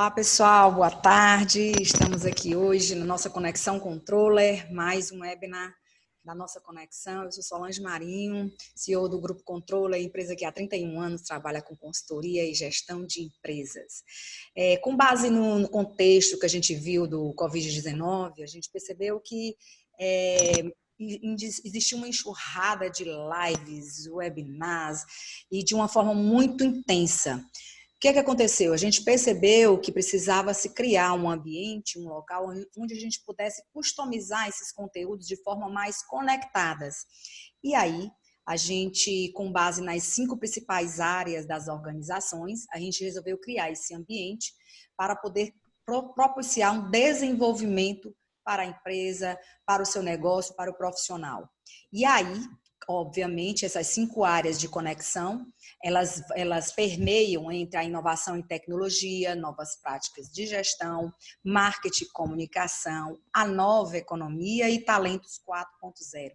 Olá, pessoal, boa tarde. Estamos aqui hoje na nossa Conexão Controller, mais um webinar da nossa conexão. Eu sou Solange Marinho, CEO do Grupo Controller, empresa que há 31 anos trabalha com consultoria e gestão de empresas. Com base no contexto que a gente viu do Covid-19, a gente percebeu que existiu uma enxurrada de lives, webinars, e de uma forma muito intensa. O que aconteceu? A gente percebeu que precisava se criar um ambiente, um local onde a gente pudesse customizar esses conteúdos de forma mais conectadas. E aí, a gente, com base nas 5 principais áreas das organizações, a gente resolveu criar esse ambiente para poder propiciar um desenvolvimento para a empresa, para o seu negócio, para o profissional. E aí, obviamente, essas 5 áreas de conexão, elas permeiam entre a inovação e tecnologia, novas práticas de gestão, marketing e comunicação, a nova economia e talentos 4.0.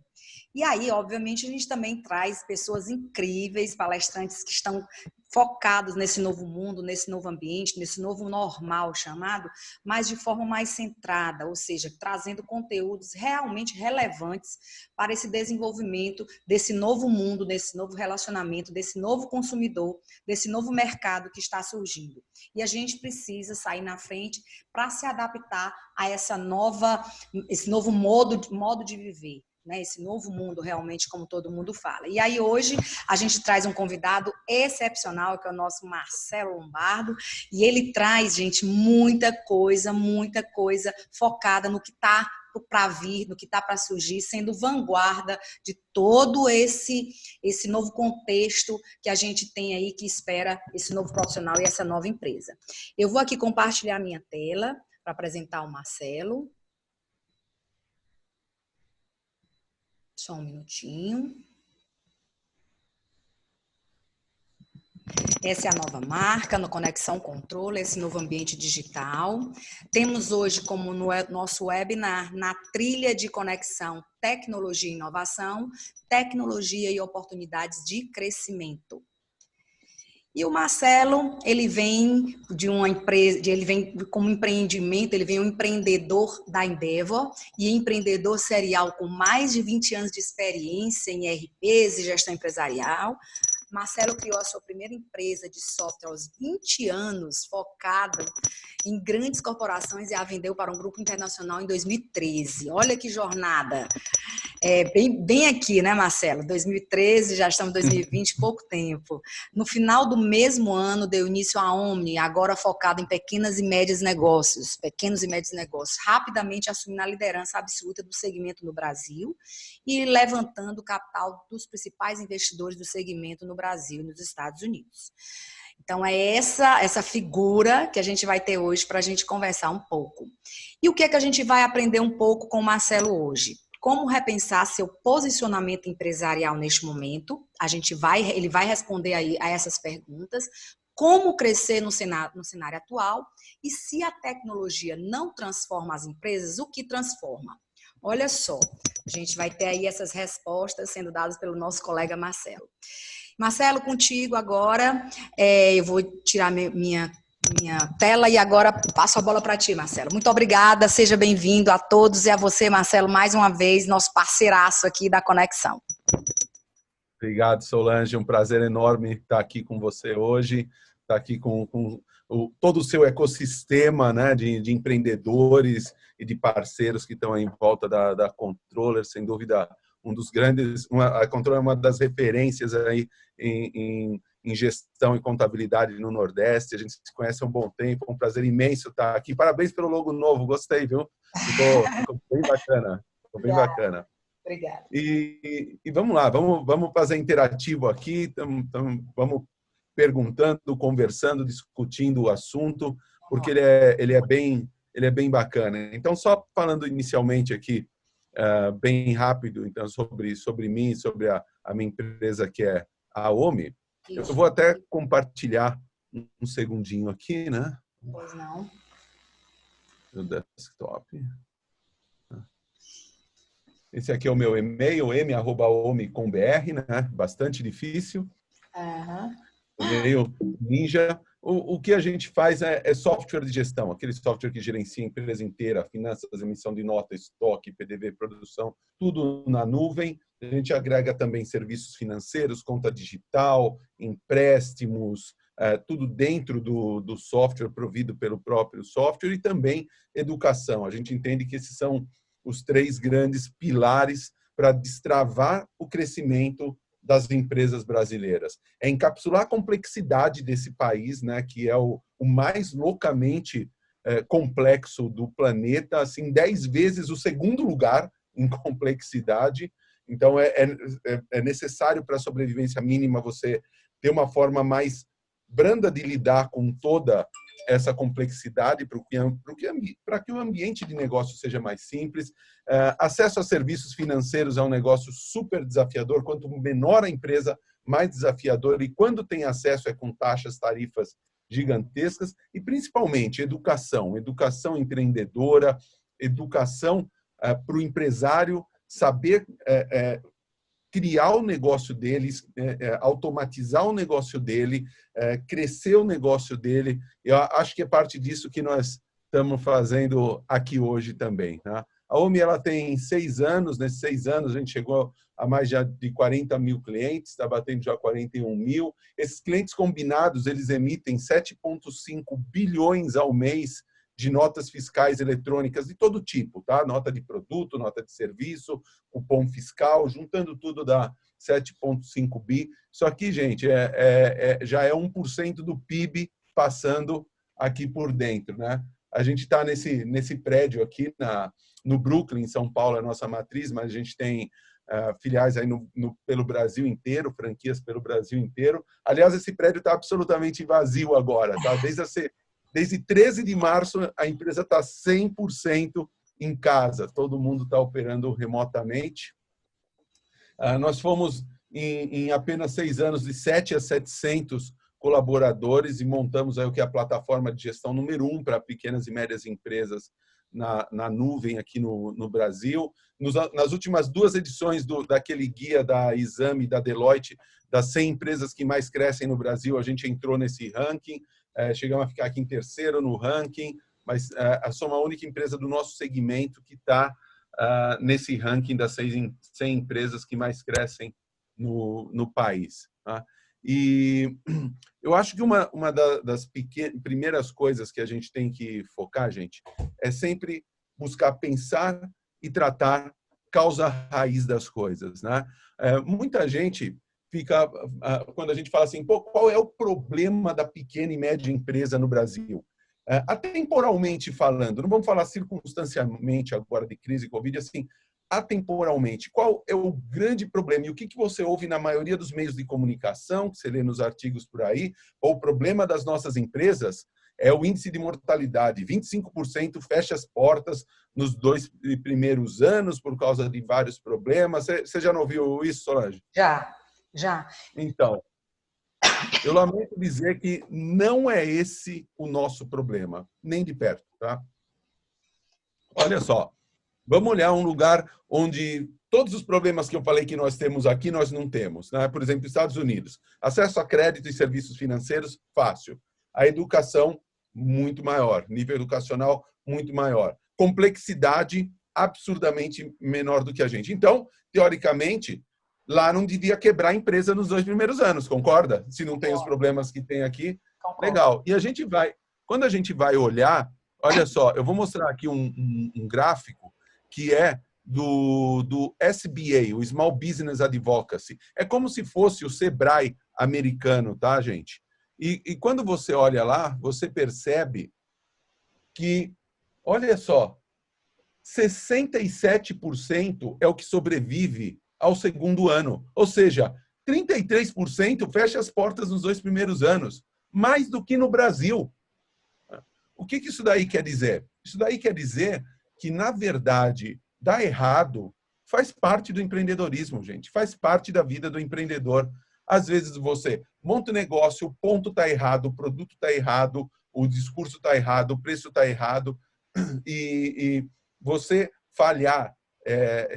E aí, obviamente, a gente também traz pessoas incríveis, palestrantes que estão focados nesse novo mundo, nesse novo ambiente, nesse novo normal chamado, mas de forma mais centrada, ou seja, trazendo conteúdos realmente relevantes para esse desenvolvimento desse novo mundo, desse novo relacionamento, desse novo consumidor, desse novo mercado que está surgindo. E a gente precisa sair na frente para se adaptar a esse novo modo de viver. Né, esse novo mundo realmente, como todo mundo fala. E aí hoje a gente traz um convidado excepcional, que é o nosso Marcelo Lombardo, e ele traz, gente, muita coisa focada no que está para vir, no que está para surgir, sendo vanguarda de todo esse novo contexto que a gente tem aí, que espera esse novo profissional e essa nova empresa. Eu vou aqui compartilhar minha tela para apresentar o Marcelo. Só um minutinho. Essa é a nova marca no Conexão Controller, esse novo ambiente digital. Temos hoje como nosso webinar na trilha de conexão tecnologia e inovação, tecnologia e oportunidades de crescimento. E o Marcelo, ele vem de uma empresa, ele vem como empreendimento, ele vem um empreendedor da Endeavor e empreendedor serial com mais de 20 anos de experiência em RPs e gestão empresarial. Marcelo criou a sua primeira empresa de software aos 20 anos, focada em grandes corporações, e a vendeu para um grupo internacional em 2013. Olha que jornada! Bem aqui, né, Marcelo? 2013, já estamos em 2020, pouco tempo. No final do mesmo ano, deu início à Omni, agora focada em pequenos e médios negócios. Rapidamente assumindo a liderança absoluta do segmento no Brasil e levantando o capital dos principais investidores do segmento no Brasil e nos Estados Unidos. Então, é essa figura que a gente vai ter hoje para a gente conversar um pouco. E o que é que a gente vai aprender um pouco com o Marcelo hoje? Como repensar seu posicionamento empresarial neste momento? Ele vai responder aí a essas perguntas. Como crescer no cenário atual? E se a tecnologia não transforma as empresas, o que transforma? Olha só, a gente vai ter aí essas respostas sendo dadas pelo nosso colega Marcelo. Marcelo, contigo agora. Eu vou tirar minha tela e agora passo a bola para ti, Marcelo. Muito obrigada, seja bem-vindo a todos e a você, Marcelo, mais uma vez, nosso parceiraço aqui da Conexão. Obrigado, Solange, um prazer enorme estar aqui com você hoje, estar aqui com todo o seu ecossistema, né, de empreendedores e de parceiros que estão aí em volta da Controller, sem dúvida um dos grandes, a Controller é uma das referências aí em gestão e contabilidade no Nordeste. A gente se conhece há um bom tempo, é um prazer imenso estar aqui. Parabéns pelo logo novo, gostei, viu? Ficou bem bacana. Ficou bem bacana. Obrigada. E vamos lá, vamos fazer interativo aqui, vamos perguntando, conversando, discutindo o assunto, porque ele é bem bacana. Então, só falando inicialmente aqui, bem rápido, então, sobre mim, sobre a minha empresa, que é a OMI. Eu vou até compartilhar um segundinho aqui, né? Pois não. No desktop. Esse aqui é o meu e-mail, m@omi.com.br, né? Bastante difícil. Uhum. E-mail ninja. o que a gente faz é software de gestão, aquele software que gerencia a empresa inteira, finanças, emissão de nota, estoque, PDV, produção, tudo na nuvem. A gente agrega também serviços financeiros, conta digital, empréstimos, tudo dentro do software provido pelo próprio software, e também educação. A gente entende que esses são os 3 grandes pilares para destravar o crescimento das empresas brasileiras. É encapsular a complexidade desse país, né, que é o mais loucamente complexo do planeta, assim, 10 vezes o segundo lugar em complexidade. Então, é necessário para a sobrevivência mínima você ter uma forma mais branda de lidar com toda essa complexidade para que o ambiente de negócio seja mais simples. Acesso a serviços financeiros é um negócio super desafiador. Quanto menor a empresa, mais desafiador. E quando tem acesso é com taxas, tarifas gigantescas. E, principalmente, educação. Educação empreendedora, educação para o empresário saber criar o negócio deles, automatizar o negócio dele, crescer o negócio dele. Eu acho que é parte disso que nós estamos fazendo aqui hoje também. Tá? A OMI ela tem 6 anos, nesses 6 anos a gente chegou a mais já de 40 mil clientes, está batendo já 41 mil. Esses clientes combinados, eles emitem 7,5 bilhões ao mês de notas fiscais eletrônicas de todo tipo, tá? Nota de produto, nota de serviço, cupom fiscal, juntando tudo dá 7,5 bi. Isso aqui, gente, já é 1% do PIB passando aqui por dentro, né? A gente está nesse prédio aqui no Brooklyn, em São Paulo, é a nossa matriz, mas a gente tem filiais aí pelo Brasil inteiro, franquias pelo Brasil inteiro. Aliás, esse prédio está absolutamente vazio agora, tá? Desde 13 de março, a empresa está 100% em casa. Todo mundo está operando remotamente. Nós fomos, em apenas 6 anos, de 7 a 700 colaboradores e montamos aí o que é a plataforma de gestão número 1 para pequenas e médias empresas na nuvem aqui no Brasil. Nas últimas 2 edições daquele guia da Exame, da Deloitte, das 100 empresas que mais crescem no Brasil, a gente entrou nesse ranking. Chegamos a ficar aqui em 3º no ranking, mas somos a única empresa do nosso segmento que está nesse ranking das 100 empresas que mais crescem no país. Tá? E eu acho que uma das primeiras coisas que a gente tem que focar, gente, é sempre buscar pensar e tratar causa raiz das coisas. Né? Muita gente fica, quando a gente fala assim, pô, qual é o problema da pequena e média empresa no Brasil? Atemporalmente falando, não vamos falar circunstancialmente agora de crise Covid, assim, atemporalmente, qual é o grande problema? E o que você ouve na maioria dos meios de comunicação, que você lê nos artigos por aí, ou o problema das nossas empresas é o índice de mortalidade. 25% fecha as portas nos 2 primeiros anos por causa de vários problemas. Você já não ouviu isso, Solange? Já. Então, eu lamento dizer que não é esse o nosso problema, nem de perto, tá? Olha só, vamos olhar um lugar onde todos os problemas que eu falei que nós temos aqui, nós não temos. Né? Por exemplo, Estados Unidos. Acesso a crédito e serviços financeiros, fácil. A educação, muito maior. Nível educacional, muito maior. Complexidade, absurdamente menor do que a gente. Então, teoricamente, lá não devia quebrar a empresa nos 2 primeiros anos, concorda? Se não tem os problemas que tem aqui, legal. E quando a gente vai olhar, olha só, eu vou mostrar aqui um gráfico que é do SBA, o Small Business Advocacy. É como se fosse o Sebrae americano, tá, gente? E quando você olha lá, você percebe que, olha só, 67% é o que sobrevive ao 2º ano. Ou seja, 33% fecha as portas nos 2 primeiros anos, mais do que no Brasil. O que isso daí quer dizer? Isso daí quer dizer que, na verdade, dar errado faz parte do empreendedorismo, gente. Faz parte da vida do empreendedor. Às vezes você monta um negócio, o ponto está errado, o produto está errado, o discurso está errado, o preço está errado, e você falhar,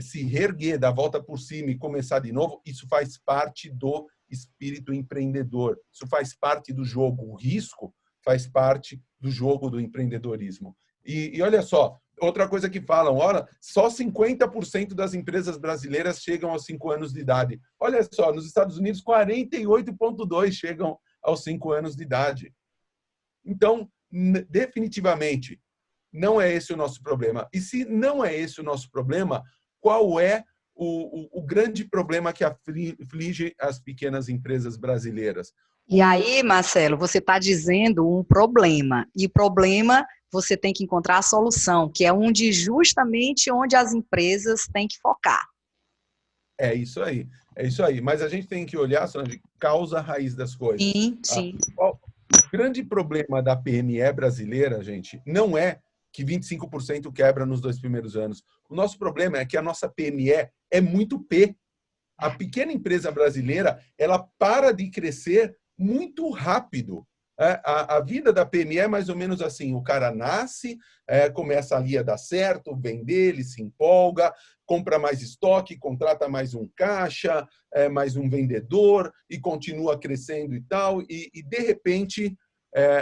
se reerguer, dar a volta por cima e começar de novo, isso faz parte do espírito empreendedor. Isso faz parte do jogo. O risco faz parte do jogo do empreendedorismo. E olha só, outra coisa que falam, olha, só 50% das empresas brasileiras chegam aos 5 anos de idade. Olha só, nos Estados Unidos, 48,2% chegam aos 5 anos de idade. Então, definitivamente, não é esse o nosso problema. E se não é esse o nosso problema, qual é o grande problema que aflige as pequenas empresas brasileiras? E aí, Marcelo, você está dizendo um problema. E problema, você tem que encontrar a solução, que é justamente onde as empresas têm que focar. É isso aí. É isso aí. Mas a gente tem que olhar, Solange, causa raiz das coisas. Sim, sim. O grande problema da PME brasileira, gente, não é que 25% quebra nos 2 primeiros anos. O nosso problema é que a nossa PME é muito P. A pequena empresa brasileira, ela para de crescer muito rápido. A vida da PME é mais ou menos assim, o cara nasce, começa ali a dar certo, vender, ele se empolga, compra mais estoque, contrata mais um caixa, mais um vendedor, e continua crescendo e tal, e de repente,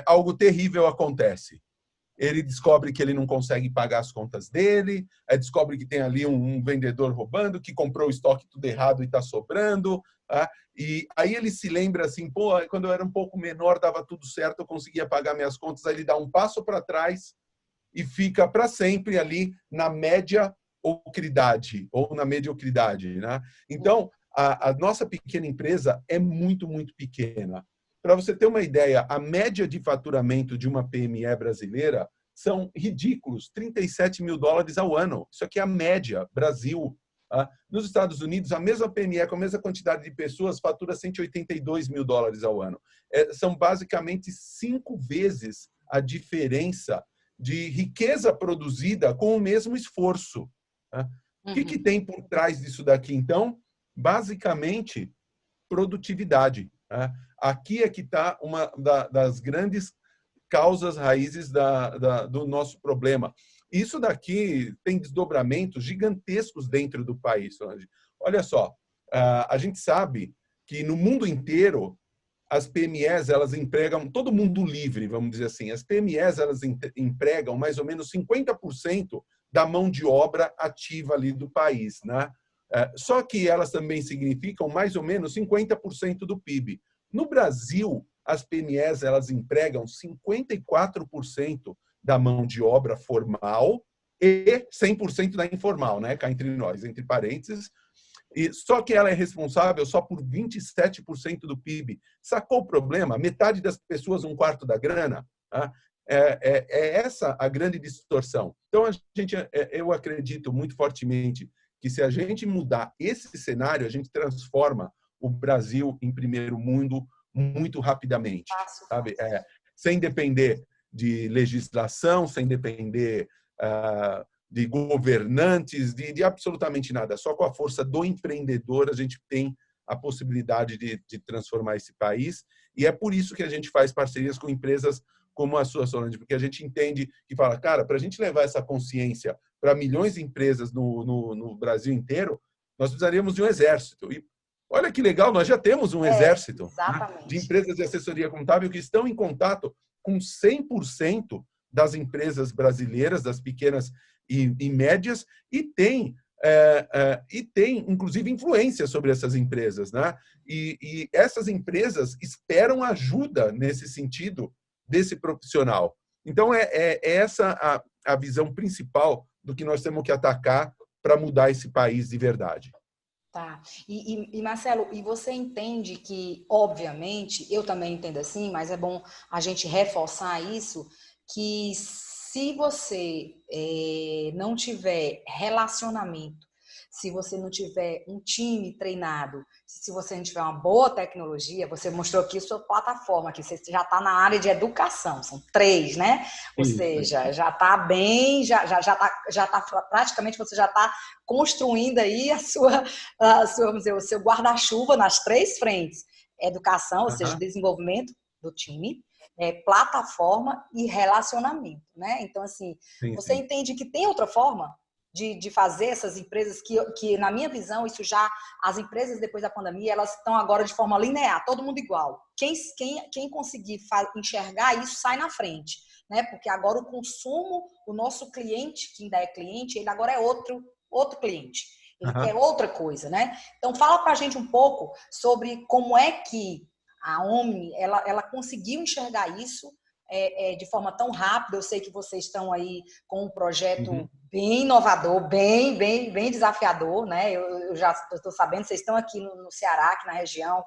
algo terrível acontece. Ele descobre que ele não consegue pagar as contas dele, descobre que tem ali um vendedor roubando, que comprou o estoque tudo errado e está sobrando. Tá? E aí ele se lembra assim, pô, quando eu era um pouco menor, dava tudo certo, eu conseguia pagar minhas contas. Aí ele dá um passo para trás e fica para sempre ali na mediocridade, ou na mediocridade. Né? Então, a nossa pequena empresa é muito, muito pequena. Para você ter uma ideia, a média de faturamento de uma PME brasileira são ridículos, $37 mil ao ano. Isso aqui é a média, Brasil. Nos Estados Unidos, a mesma PME com a mesma quantidade de pessoas fatura $182 mil ao ano. São basicamente 5 vezes a diferença de riqueza produzida com o mesmo esforço. O que tem por trás disso daqui, então? Basicamente, produtividade. Aqui é que está uma das grandes causas raízes do nosso problema. Isso daqui tem desdobramentos gigantescos dentro do país. Olha só, a gente sabe que no mundo inteiro as PMEs elas empregam todo mundo livre, vamos dizer assim. As PMEs elas empregam mais ou menos 50% da mão de obra ativa ali do país, né? Só que elas também significam mais ou menos 50% do PIB. No Brasil, as PMEs elas empregam 54% da mão de obra formal e 100% da informal, né? Cá entre nós, entre parênteses. E só que ela é responsável só por 27% do PIB. Sacou o problema? Metade das pessoas, um quarto da grana. Tá? É essa a grande distorção. Então, eu acredito muito fortemente que se a gente mudar esse cenário, a gente transforma o Brasil em primeiro mundo muito rapidamente, sabe? Sem depender de legislação, sem depender de governantes, de absolutamente nada. Só com a força do empreendedor a gente tem a possibilidade de transformar esse país. E é por isso que a gente faz parcerias com empresas como a sua, Solange, porque a gente entende que fala, cara, para a gente levar essa consciência para milhões de empresas no Brasil inteiro, nós precisaríamos de um exército. E olha que legal, nós já temos um exército, né, de empresas de assessoria contábil que estão em contato com 100% das empresas brasileiras, das pequenas e médias, e tem, inclusive, influência sobre essas empresas. Né? E essas empresas esperam ajuda nesse sentido desse profissional. Então, é essa a visão principal do que nós temos que atacar para mudar esse país de verdade. Tá. E Marcelo, e você entende que, obviamente, eu também entendo assim, mas é bom a gente reforçar isso, que se você não tiver relacionamento, se você não tiver um time treinado, se você não tiver uma boa tecnologia, você mostrou aqui sua plataforma, que você já está na área de educação, são 3, né? Ou seja, já está bem, já tá praticamente, você já está construindo aí vamos dizer, o seu guarda-chuva nas 3 frentes. Educação, ou seja, desenvolvimento do time, plataforma e relacionamento, né? Então, assim, você entende que tem outra forma de fazer essas empresas que, na minha visão, isso já, as empresas depois da pandemia, elas estão agora de forma linear, todo mundo igual. Quem conseguir enxergar isso sai na frente, né? Porque agora o consumo, o nosso cliente, que ainda é cliente, ele agora é outro cliente. Ele quer outra coisa, né? Então, fala pra gente um pouco sobre como é que a Omni, ela conseguiu enxergar isso de forma tão rápida. Eu sei que vocês estão aí com um projeto bem inovador, bem desafiador, né? Eu já estou sabendo, vocês estão aqui no Ceará, aqui na região,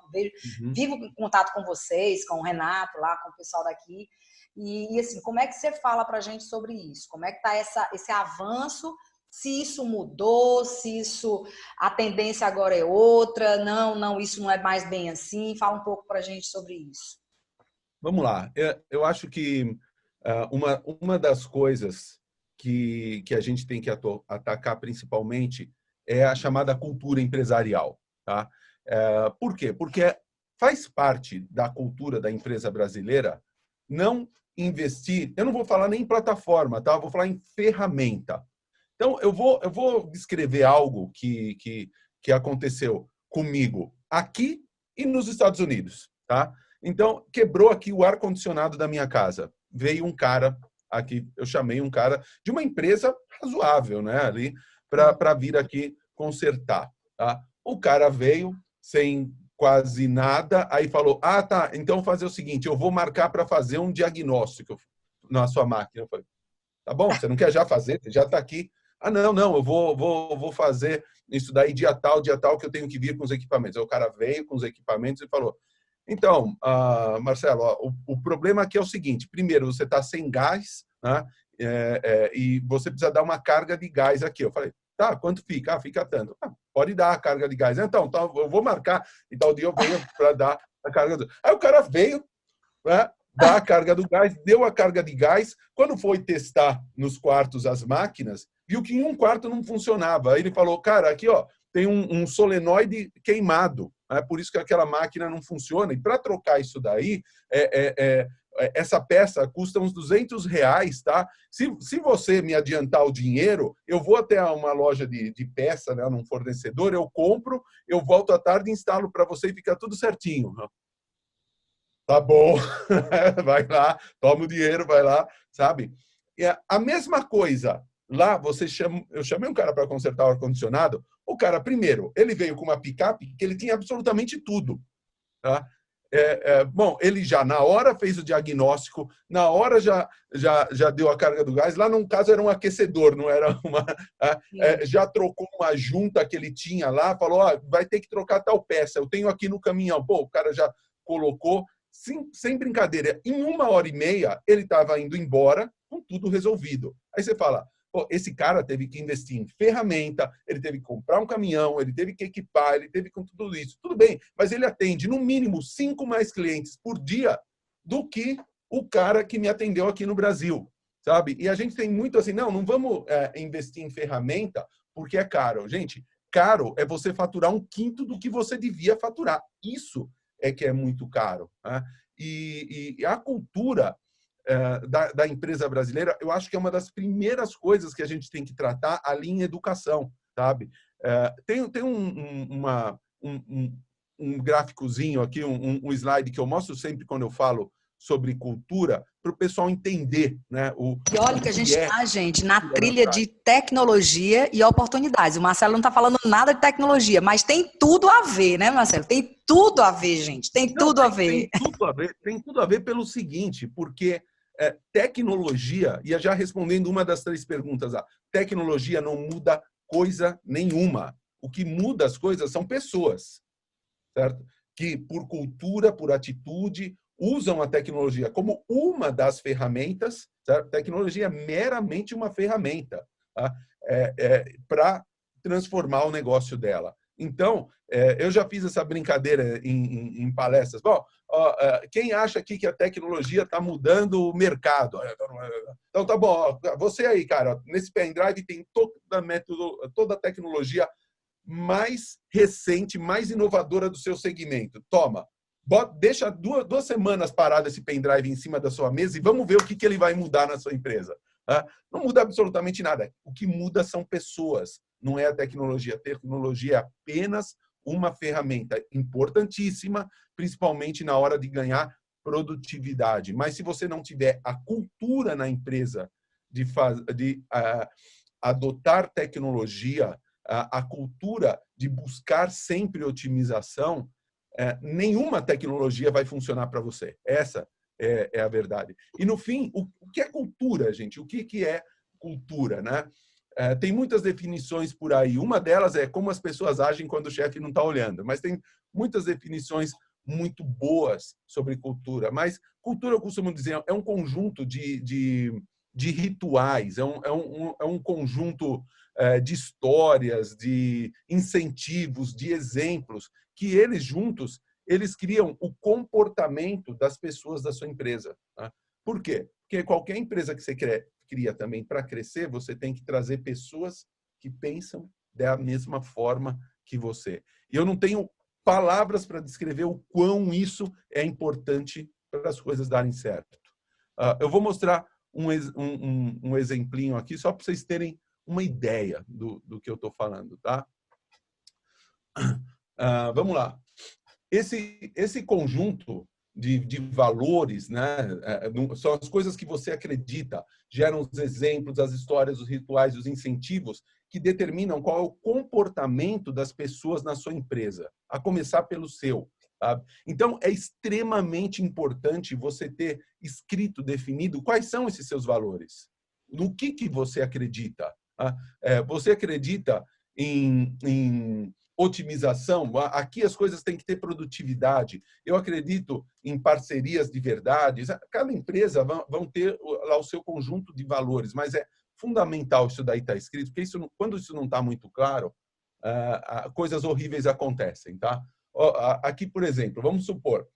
vivo em contato com vocês, com o Renato lá, com o pessoal daqui. E assim, como é que você fala pra gente sobre isso? Como é que está esse avanço? Se isso mudou, se a tendência agora é outra, não, isso não é mais bem assim. Fala um pouco para a gente sobre isso. Vamos lá. Eu acho que uma das coisas que a gente tem que atacar principalmente é a chamada cultura empresarial. Tá? Por quê? Porque faz parte da cultura da empresa brasileira não investir, eu não vou falar nem em plataforma, tá? Eu vou falar em ferramenta. Então, eu vou descrever algo que aconteceu comigo aqui e nos Estados Unidos, tá? Então, quebrou aqui o ar-condicionado da minha casa. Veio um cara aqui, eu chamei um cara de uma empresa razoável, né? Ali, para vir aqui consertar, tá? O cara veio sem quase nada, aí falou, tá, então fazer o seguinte, eu vou marcar para fazer um diagnóstico na sua máquina. Eu falei, tá bom, você não quer já fazer? Você já está aqui. Não, eu vou fazer isso daí dia tal, que eu tenho que vir com os equipamentos. Aí o cara veio com os equipamentos e falou, então, Marcelo, o problema aqui é o seguinte, primeiro, você está sem gás, né? E você precisa dar uma carga de gás aqui. Eu falei, tá, quanto fica? Fica tanto. Pode dar a carga de gás. Então, eu vou marcar e tal dia eu venho para dar a carga do... Aí o cara veio, né? Dá a carga do gás, deu a carga de gás. Quando foi testar nos quartos as máquinas, viu que em um quarto não funcionava. Aí ele falou, cara, aqui ó, tem um solenoide queimado. É por isso que aquela máquina não funciona. E para trocar isso daí, essa peça custa uns R$200, tá? Se você me adiantar o dinheiro, eu vou até uma loja de peça, né, num fornecedor, eu compro, eu volto à tarde e instalo para você e fica tudo certinho. Tá bom, vai lá, toma o dinheiro, vai lá, sabe? E a mesma coisa, lá eu chamei um cara para consertar o ar-condicionado, o cara, primeiro, ele veio com uma picape que ele tinha absolutamente tudo. Tá? Bom, ele já na hora fez o diagnóstico, na hora já deu a carga do gás, lá no caso era um aquecedor, não era uma... já trocou uma junta que ele tinha lá, falou, vai ter que trocar tal peça, eu tenho aqui no caminhão. Pô, o cara já colocou, sem brincadeira, em 1h30 ele estava indo embora com tudo resolvido. Aí você fala, pô, esse cara teve que investir em ferramenta, ele teve que comprar um caminhão, ele teve que equipar, ele teve com tudo isso. Tudo bem, mas ele atende no mínimo 5 mais clientes por dia do que o cara que me atendeu aqui no Brasil, sabe? E a gente tem muito assim, não vamos investir em ferramenta porque é caro. Gente, caro é você faturar 1/5 do que você devia faturar. Isso é que é muito caro. Né? E a cultura da empresa brasileira, eu acho que é uma das primeiras coisas que a gente tem que tratar ali em educação, sabe? Tem um gráficozinho aqui, um slide que eu mostro sempre quando eu falo sobre cultura, para o pessoal entender, né? E olha que a gente está, gente, na trilha de tecnologia e oportunidades. O Marcelo não está falando nada de tecnologia, mas tem tudo a ver, né, Marcelo? Tem tudo a ver, gente. Tem tudo a ver. Tem tudo a ver pelo seguinte, porque tecnologia, e já respondendo uma das 3 perguntas, tecnologia não muda coisa nenhuma. O que muda as coisas são pessoas, certo? Que por cultura, por atitude, usam a tecnologia como uma das ferramentas, certo? Tecnologia é meramente uma ferramenta, tá? Para transformar o negócio dela. Então, eu já fiz essa brincadeira em palestras. Bom, quem acha aqui que a tecnologia está mudando o mercado? Então, tá bom. Você aí, cara, nesse pendrive tem toda a tecnologia mais recente, mais inovadora do seu segmento. Toma. Deixa 2 semanas parado esse pendrive em cima da sua mesa e vamos ver o que ele vai mudar na sua empresa. Tá? Não muda absolutamente nada. O que muda são pessoas, não é a tecnologia. A tecnologia é apenas uma ferramenta importantíssima, principalmente na hora de ganhar produtividade. Mas se você não tiver a cultura na empresa de adotar tecnologia, a cultura de buscar sempre otimização, nenhuma tecnologia vai funcionar para você. Essa é a verdade. E, no fim, o que é cultura, gente? O que é cultura, né? Tem muitas definições por aí. Uma delas é como as pessoas agem quando o chefe não está olhando. Mas tem muitas definições muito boas sobre cultura. Mas cultura, eu costumo dizer, é um conjunto de rituais, é um conjunto de histórias, de incentivos, de exemplos, que eles juntos, eles criam o comportamento das pessoas da sua empresa. Tá? Por quê? Porque qualquer empresa que você cria também para crescer, você tem que trazer pessoas que pensam da mesma forma que você. E eu não tenho palavras para descrever o quão isso é importante para as coisas darem certo. Eu vou mostrar um exemplinho aqui, só para vocês terem uma ideia do que eu estou falando, tá? Vamos lá. Esse conjunto de valores, né, são as coisas que você acredita, geram os exemplos, as histórias, os rituais, os incentivos que determinam qual é o comportamento das pessoas na sua empresa, a começar pelo seu. Sabe? Então, é extremamente importante você ter escrito, definido quais são esses seus valores. No que você acredita? Você acredita em otimização? Aqui as coisas têm que ter produtividade. Eu acredito em parcerias de verdade. Cada empresa vão ter lá o seu conjunto de valores, mas é fundamental isso daí estar escrito, porque quando isso não está muito claro, coisas horríveis acontecem, tá? Aqui, por exemplo, vamos supor,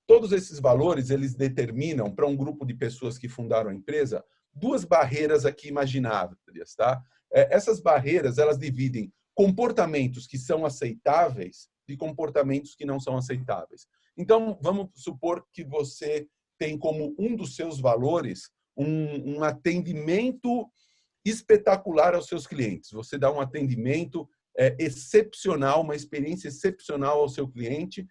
todos esses valores, eles determinam para um grupo de pessoas que fundaram a empresa duas barreiras aqui imagináveis, tá? Essas barreiras, elas dividem comportamentos que são aceitáveis de comportamentos que não são aceitáveis. Então, vamos supor que você tem como um dos seus valores um atendimento espetacular aos seus clientes. Você dá um atendimento excepcional, uma experiência excepcional ao seu cliente.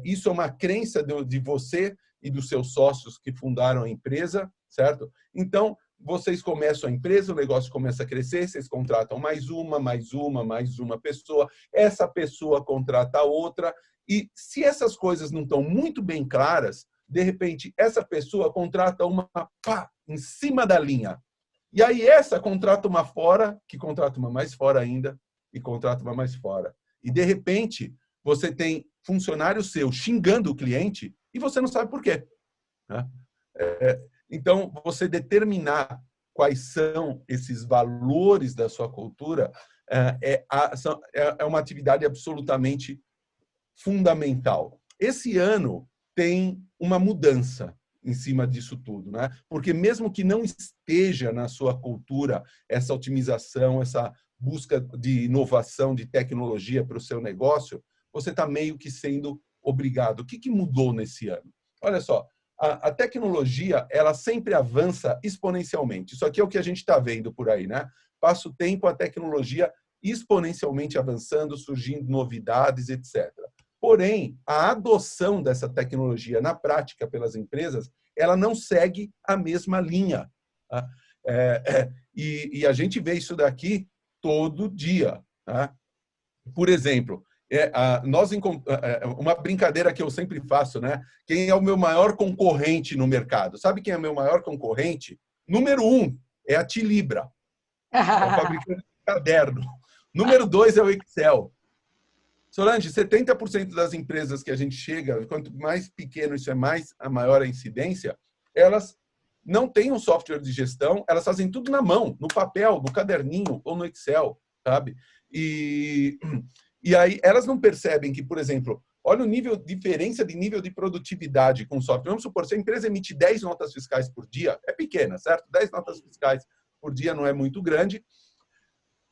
Isso é uma crença de você e dos seus sócios que fundaram a empresa, certo? Então, vocês começam a empresa, o negócio começa a crescer, vocês contratam mais uma pessoa, essa pessoa contrata outra, e se essas coisas não estão muito bem claras, de repente, essa pessoa contrata uma em cima da linha. E aí essa contrata uma fora, que contrata uma mais fora ainda, e contrata uma mais fora. E, de repente, você tem funcionário seu xingando o cliente e você não sabe por quê. Né? Então, você determinar quais são esses valores da sua cultura é uma atividade absolutamente fundamental. Esse ano tem uma mudança em cima disso tudo, né? Porque mesmo que não esteja na sua cultura essa otimização, essa busca de inovação, de tecnologia para o seu negócio, você está meio que sendo obrigado. O que mudou nesse ano? Olha só, a tecnologia, ela sempre avança exponencialmente. Isso aqui é o que a gente está vendo por aí, né? Passa o tempo, a tecnologia exponencialmente avançando, surgindo novidades, etc. Porém, a adoção dessa tecnologia na prática pelas empresas, ela não segue a mesma linha. Tá? E a gente vê isso daqui todo dia. Tá? Por exemplo, uma brincadeira que eu sempre faço, né? Quem é o meu maior concorrente no mercado? Sabe quem é o meu maior concorrente? Número 1 é a Tilibra, é o fabricante de caderno. Número 2 é o Excel. Solange, 70% das empresas que a gente chega, quanto mais pequeno isso é, mais a maior a incidência, elas não têm um software de gestão, elas fazem tudo na mão, no papel, no caderninho ou no Excel, sabe? E aí elas não percebem que, por exemplo, olha diferença de nível de produtividade com o software. Vamos supor, se a empresa emite 10 notas fiscais por dia, é pequena, certo? 10 notas fiscais por dia não é muito grande.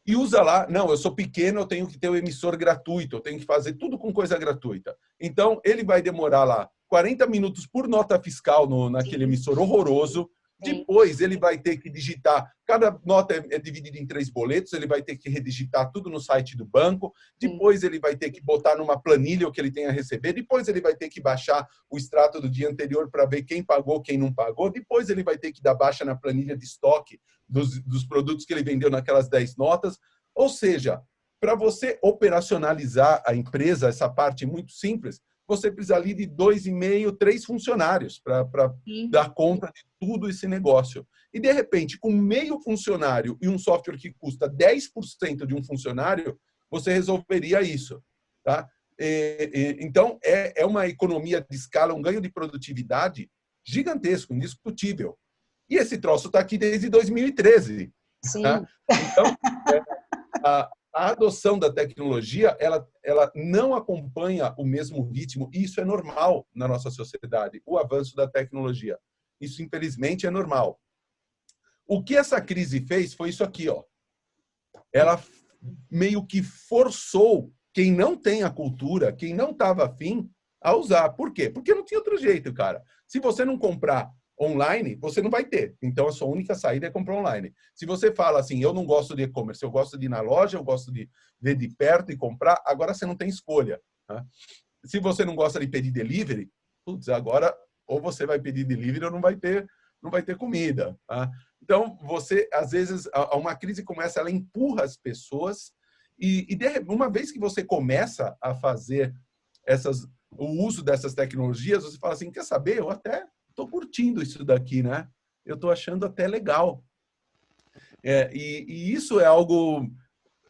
E usa lá, não, eu sou pequeno, eu tenho que ter o emissor gratuito, eu tenho que fazer tudo com coisa gratuita. Então, ele vai demorar lá 40 minutos por nota fiscal naquele emissor horroroso, Sim. Depois ele vai ter que digitar, cada nota é dividida em 3 boletos, ele vai ter que redigitar tudo no site do banco, depois ele vai ter que botar numa planilha o que ele tem a receber, depois ele vai ter que baixar o extrato do dia anterior para ver quem pagou, quem não pagou, depois ele vai ter que dar baixa na planilha de estoque dos produtos que ele vendeu naquelas 10 notas. Ou seja, para você operacionalizar a empresa, essa parte muito simples, você precisa ali de 2,5, 3 funcionários para dar conta de tudo esse negócio. E, de repente, com meio funcionário e um software que custa 10% de um funcionário, você resolveria isso. Tá? Então, é uma economia de escala, um ganho de produtividade gigantesco, indiscutível. E esse troço está aqui desde 2013. Sim. Tá? Então, a adoção da tecnologia, ela não acompanha o mesmo ritmo, e isso é normal na nossa sociedade, o avanço da tecnologia. Isso, infelizmente, é normal. O que essa crise fez foi isso aqui, ó. Ela meio que forçou quem não tem a cultura, quem não estava afim, a usar. Por quê? Porque não tinha outro jeito, cara. Se você não comprar online, você não vai ter. Então, a sua única saída é comprar online. Se você fala assim, eu não gosto de e-commerce, eu gosto de ir na loja, eu gosto de ver de perto e comprar, agora você não tem escolha. Tá? Se você não gosta de pedir delivery, putz, agora ou você vai pedir delivery ou não vai ter comida. Tá? Então, você, às vezes, uma crise como essa, ela empurra as pessoas e uma vez que você começa a fazer o uso dessas tecnologias, você fala assim, quer saber? Eu até estou curtindo isso daqui, né? Eu estou achando até legal. E isso é algo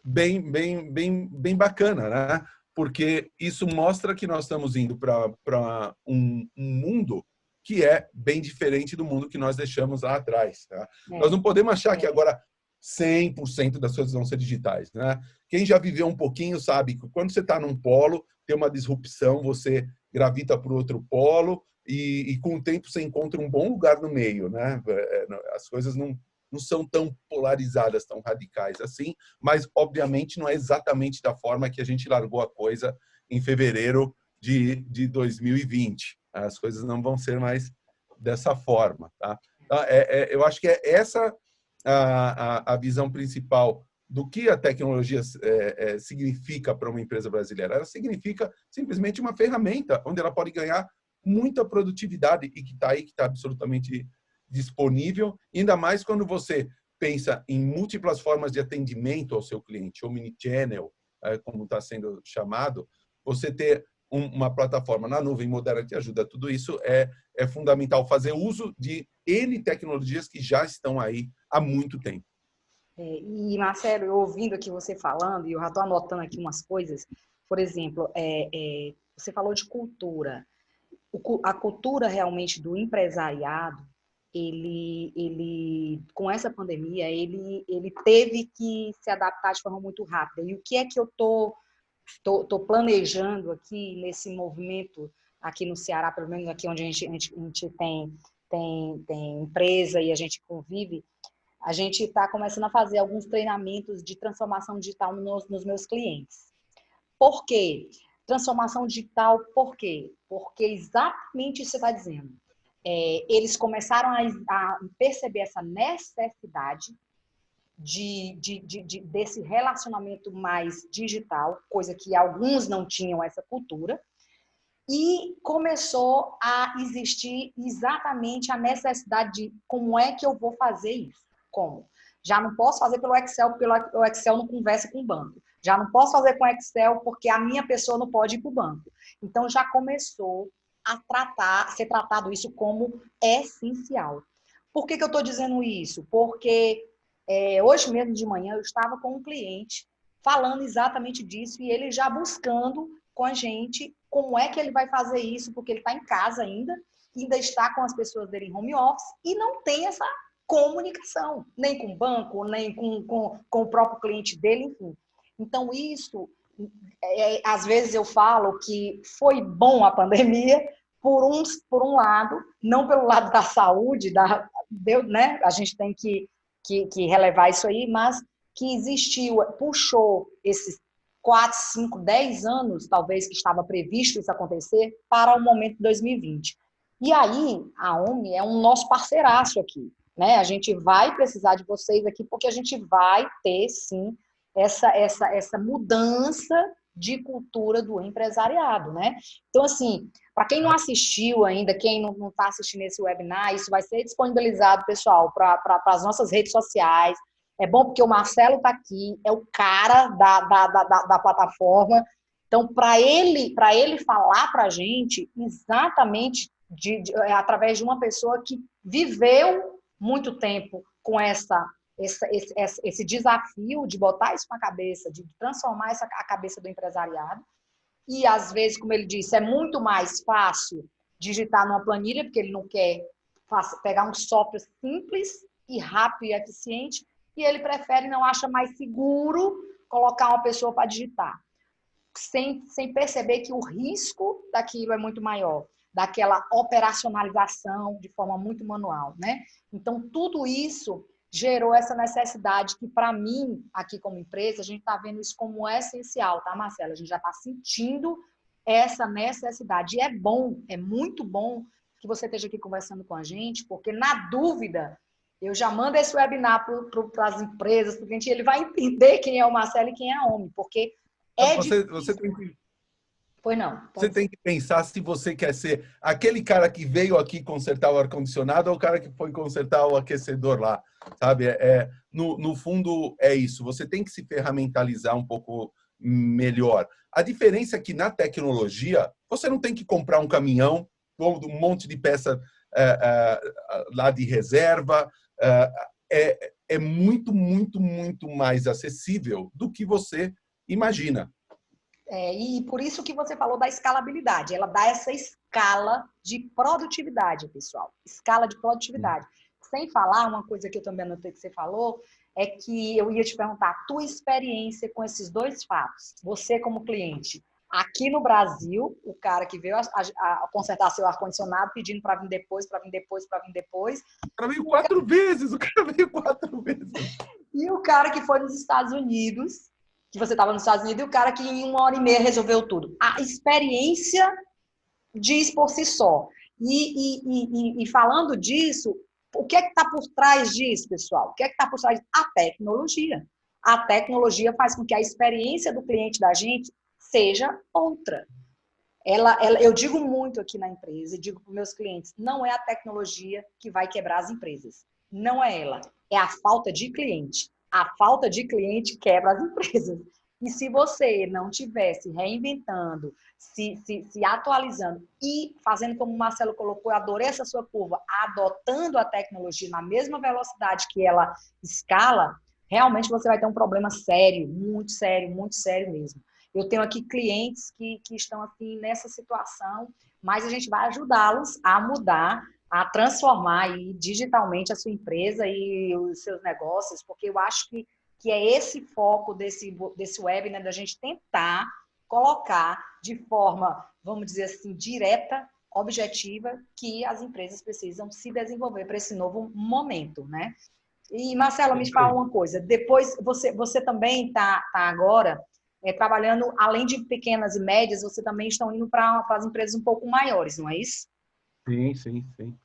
bem bacana, né? Porque isso mostra que nós estamos indo para um mundo que é bem diferente do mundo que nós deixamos lá atrás. Tá? Nós não podemos achar que agora 100% das coisas vão ser digitais. Né? Quem já viveu um pouquinho sabe que quando você está num polo, tem uma disrupção, você gravita para o outro polo e com o tempo você encontra um bom lugar no meio. Né? As coisas não são tão polarizadas, tão radicais assim, mas, obviamente, não é exatamente da forma que a gente largou a coisa em fevereiro de 2020. As coisas não vão ser mais dessa forma. Tá? Eu acho que é essa a visão principal do que a tecnologia significa para uma empresa brasileira. Ela significa simplesmente uma ferramenta onde ela pode ganhar muita produtividade e que está aí, que está absolutamente disponível, ainda mais quando você pensa em múltiplas formas de atendimento ao seu cliente, omnichannel, como está sendo chamado, você ter uma plataforma na nuvem moderna que ajuda tudo isso é fundamental. Fazer uso de N tecnologias que já estão aí há muito tempo. E, Marcelo, eu ouvindo aqui você falando, e eu já estou anotando aqui umas coisas, por exemplo, você falou de cultura. A cultura realmente do empresariado, ele com essa pandemia, ele teve que se adaptar de forma muito rápida. E o que é que eu tô planejando aqui nesse movimento aqui no Ceará, pelo menos aqui onde a gente tem empresa e a gente convive, a gente está começando a fazer alguns treinamentos de transformação digital nos meus clientes. Por quê? Transformação digital, por quê? Porque exatamente isso que você está dizendo. Eles começaram a perceber essa necessidade desse relacionamento mais digital, coisa que alguns não tinham essa cultura, e começou a existir exatamente a necessidade de como é que eu vou fazer isso. Como? Já não posso fazer pelo Excel, porque o Excel não conversa com o banco. Já não posso fazer com o Excel, porque a minha pessoa não pode ir para o banco. Então, já começou a ser tratado isso como essencial. Por que eu estou dizendo isso? Porque hoje mesmo de manhã eu estava com um cliente falando exatamente disso e ele já buscando com a gente como é que ele vai fazer isso, porque ele está em casa ainda está com as pessoas dele em home office e não tem essa comunicação, nem com o banco, nem com o próprio cliente dele, enfim. Então, isso, às vezes eu falo que foi bom a pandemia, por um lado, não pelo lado da saúde, né? A gente tem que relevar isso aí, mas que existiu, puxou esses 4, 5, 10 anos, talvez, que estava previsto isso acontecer, para o momento de 2020. E aí, a OMI é um nosso parceiraço aqui. né? A gente vai precisar de vocês aqui porque a gente vai ter, sim, essa mudança de cultura do empresariado, né? Então, assim, para quem não assistiu ainda, quem não está assistindo esse webinar, isso vai ser disponibilizado, pessoal, para as nossas redes sociais. É bom porque o Marcelo está aqui, é o cara da plataforma. Então, para ele falar para a gente exatamente através de uma pessoa que viveu muito tempo com esse desafio de botar isso na cabeça, de transformar a cabeça do empresariado. E, às vezes, como ele disse, é muito mais fácil digitar numa planilha, porque ele não quer pegar um software simples e rápido e eficiente, e ele prefere, não acha mais seguro colocar uma pessoa para digitar, sem perceber que o risco daquilo é muito maior, daquela operacionalização de forma muito manual, né? Então, tudo isso gerou essa necessidade que, para mim, aqui como empresa, a gente está vendo isso como essencial, tá, Marcela? A gente já está sentindo essa necessidade. E é bom, é muito bom que você esteja aqui conversando com a gente, porque, na dúvida, eu já mando esse webinar para as empresas, para o cliente, ele vai entender quem é o Marcelo e quem é a OMI, porque você tem que... Pois não. Você tem que pensar se você quer ser aquele cara que veio aqui consertar o ar-condicionado ou o cara que foi consertar o aquecedor lá, sabe? No fundo, é isso. Você tem que se ferramentalizar um pouco melhor. A diferença é que na tecnologia, você não tem que comprar um caminhão, um monte de peça lá de reserva. É muito, muito, muito mais acessível do que você imagina. E por isso que você falou da escalabilidade. Ela dá essa escala de produtividade, pessoal. Escala de produtividade. Sem falar, uma coisa que eu também anotei que você falou, é que eu ia te perguntar a tua experiência com esses dois fatos. Você como cliente, aqui no Brasil, o cara que veio a consertar seu ar-condicionado pedindo para vir depois, para vir depois, para vir depois. O cara veio 4 vezes, o cara veio 4 vezes. E o cara que foi nos Estados Unidos, que você estava nos Estados Unidos, e o cara que em 1h30 resolveu tudo. A experiência diz por si só. E falando disso, o que é que está por trás disso, pessoal? O que é que está por trás? A tecnologia. A tecnologia faz com que a experiência do cliente da gente seja outra. Eu digo muito aqui na empresa, e digo para os meus clientes, não é a tecnologia que vai quebrar as empresas. Não é ela. É a falta de cliente. A falta de cliente quebra as empresas. E se você não estiver se reinventando, se atualizando e fazendo como o Marcelo colocou, eu adorei essa sua curva, adotando a tecnologia na mesma velocidade que ela escala, realmente você vai ter um problema sério, muito sério mesmo. Eu tenho aqui clientes que estão assim nessa situação, mas a gente vai ajudá-los a mudar, a transformar aí digitalmente a sua empresa e os seus negócios, porque eu acho que é esse foco desse web, né, da gente tentar colocar de forma, vamos dizer assim, direta, objetiva, que as empresas precisam se desenvolver para esse novo momento, né? E, Marcelo, me fala uma coisa, depois você também está agora trabalhando, além de pequenas e médias, você também estão indo para as empresas um pouco maiores, não é isso? Sim.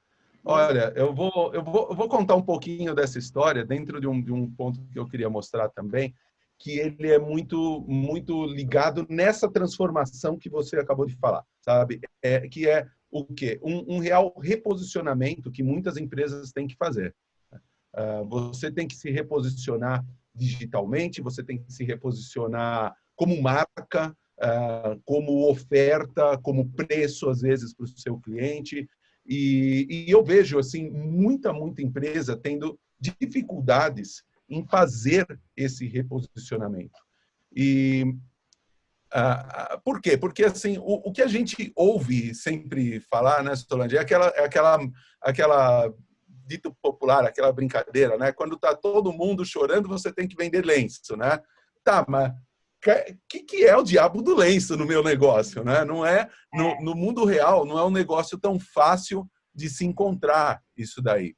Olha, eu vou contar um pouquinho dessa história dentro de um ponto que eu queria mostrar também, que ele é muito, muito ligado nessa transformação que você acabou de falar, sabe? Que é o quê? Um real reposicionamento que muitas empresas têm que fazer. Você tem que se reposicionar digitalmente, você tem que se reposicionar como marca, como oferta, como preço, às vezes, para o seu cliente. E eu vejo assim muita empresa tendo dificuldades em fazer esse reposicionamento. E por quê? Porque assim o que a gente ouve sempre falar, né, Solange, é aquela dito popular, aquela brincadeira, né? Quando está todo mundo chorando, você tem que vender lenço, né? Tá, mas que é o diabo do lenço no meu negócio, né? Não é no mundo real, não é um negócio tão fácil de se encontrar isso daí.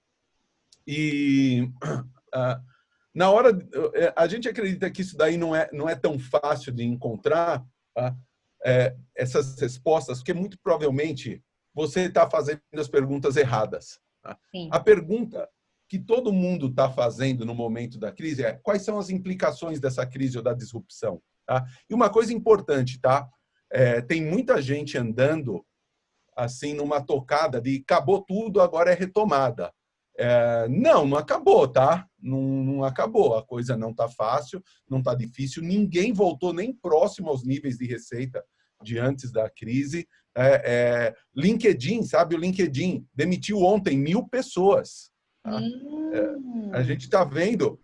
E na hora a gente acredita que isso daí não é tão fácil de encontrar essas respostas, porque muito provavelmente você está fazendo as perguntas erradas. A pergunta que todo mundo está fazendo no momento da crise é quais são as implicações dessa crise ou da disrupção. Tá? E uma coisa importante, tá? Tem muita gente andando assim numa tocada de acabou tudo, agora é retomada. Não acabou, tá? Não acabou. A coisa não está fácil, não está difícil. Ninguém voltou nem próximo aos níveis de receita de antes da crise. LinkedIn, sabe? O LinkedIn demitiu ontem 1.000 pessoas. Tá? A gente está vendo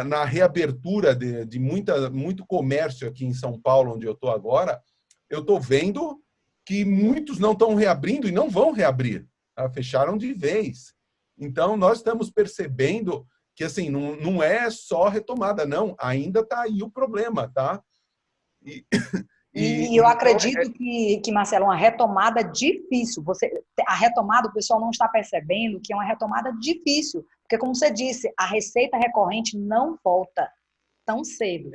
na reabertura de muito comércio aqui em São Paulo, onde eu estou agora, eu estou vendo que muitos não estão reabrindo e não vão reabrir. Tá? Fecharam de vez. Então, nós estamos percebendo que assim, não é só retomada, não. Ainda está aí o problema, tá? E eu acredito que, Marcelo, uma retomada difícil. A retomada, o pessoal não está percebendo que é uma retomada difícil. Porque, como você disse, a receita recorrente não volta tão cedo.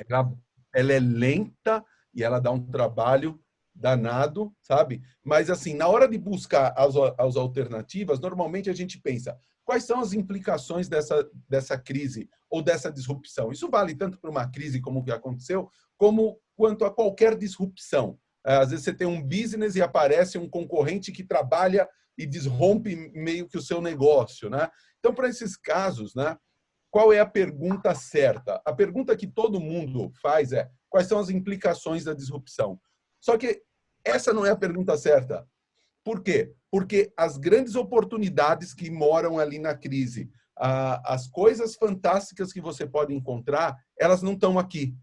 Ela é lenta e ela dá um trabalho danado, sabe? Mas, assim, na hora de buscar as alternativas, normalmente a gente pensa, quais são as implicações dessa crise ou dessa disrupção? Isso vale tanto para uma crise como o que aconteceu, quanto a qualquer disrupção. Às vezes você tem um business e aparece um concorrente que trabalha e desrompe meio que o seu negócio, né? Então, para esses casos, né, qual é a pergunta certa? A pergunta que todo mundo faz é quais são as implicações da disrupção? Só que essa não é a pergunta certa. Por quê? Porque as grandes oportunidades que moram ali na crise, as coisas fantásticas que você pode encontrar, elas não estão aqui.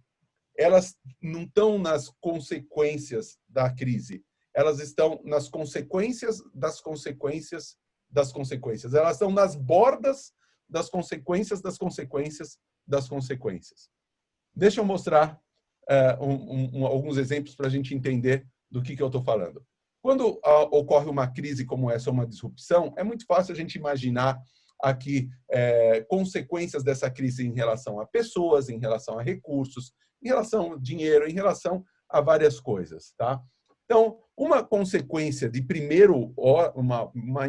Elas não estão nas consequências da crise. Elas estão nas consequências das consequências das consequências. Elas estão nas bordas das consequências das consequências das consequências. Deixa eu mostrar alguns exemplos para a gente entender do que eu estou falando. Quando ocorre uma crise como essa, uma disrupção, é muito fácil a gente imaginar aqui consequências dessa crise em relação a pessoas, em relação a recursos, em relação a dinheiro, em relação a várias coisas, tá? Então, uma consequência de uma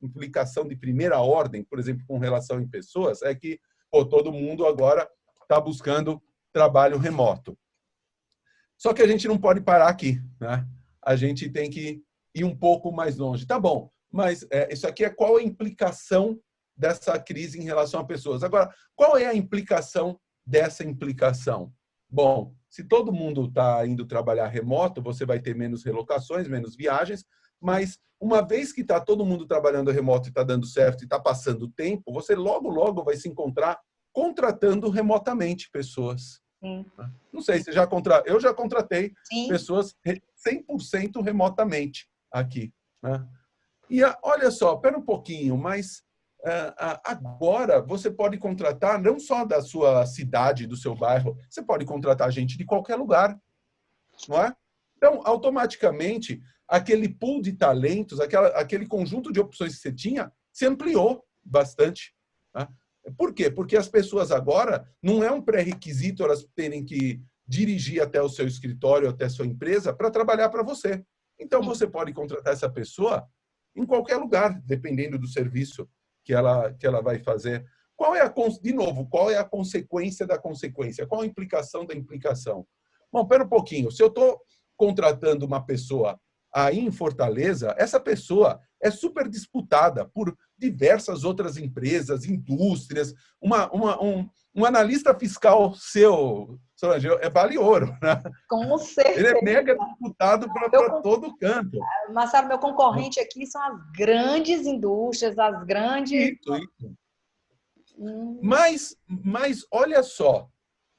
implicação de primeira ordem, por exemplo, com relação em pessoas, é que todo mundo agora está buscando trabalho remoto. Só que a gente não pode parar aqui, né? A gente tem que ir um pouco mais longe. Tá bom, mas isso aqui qual a implicação dessa crise em relação a pessoas? Agora, qual é a implicação dessa implicação? Bom, se todo mundo está indo trabalhar remoto, você vai ter menos relocações, menos viagens, mas uma vez que está todo mundo trabalhando remoto e está dando certo e está passando o tempo, você logo, logo vai se encontrar contratando remotamente pessoas. Sim. Não sei, eu já contratei Sim. pessoas 100% remotamente aqui. Né? E olha só, espera um pouquinho, mas agora você pode contratar não só da sua cidade, do seu bairro, você pode contratar gente de qualquer lugar, não é? Então, automaticamente, aquele pool de talentos, aquele conjunto de opções que você tinha, se ampliou bastante. Né? Por quê? Porque as pessoas agora, não é um pré-requisito elas terem que dirigir até o seu escritório, até a sua empresa, para trabalhar para você. Então, você pode contratar essa pessoa em qualquer lugar, dependendo do serviço que ela vai fazer. De novo, qual é a consequência da consequência? Qual a implicação da implicação? Bom, espera um pouquinho. Se eu estou contratando uma pessoa aí em Fortaleza, essa pessoa é super disputada por diversas outras empresas, indústrias. Um analista fiscal seu, Solange, vale ouro. Né? Com certeza. Ele é mega disputado para todo canto. Marcelo, meu concorrente aqui são as grandes indústrias, as grandes... Isso. Mas olha só,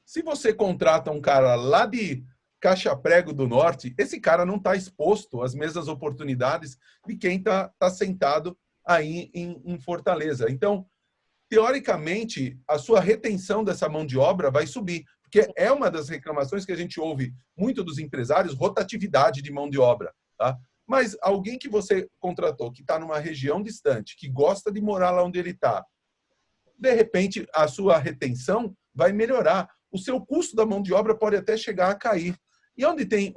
se você contrata um cara lá de Caixa Prego do Norte, esse cara não está exposto às mesmas oportunidades de quem está sentado aí em Fortaleza. Então, teoricamente, a sua retenção dessa mão de obra vai subir, porque é uma das reclamações que a gente ouve muito dos empresários, rotatividade de mão de obra. Tá? Mas alguém que você contratou, que está numa região distante, que gosta de morar lá onde ele está, de repente, a sua retenção vai melhorar. O seu custo da mão de obra pode até chegar a cair. E onde tem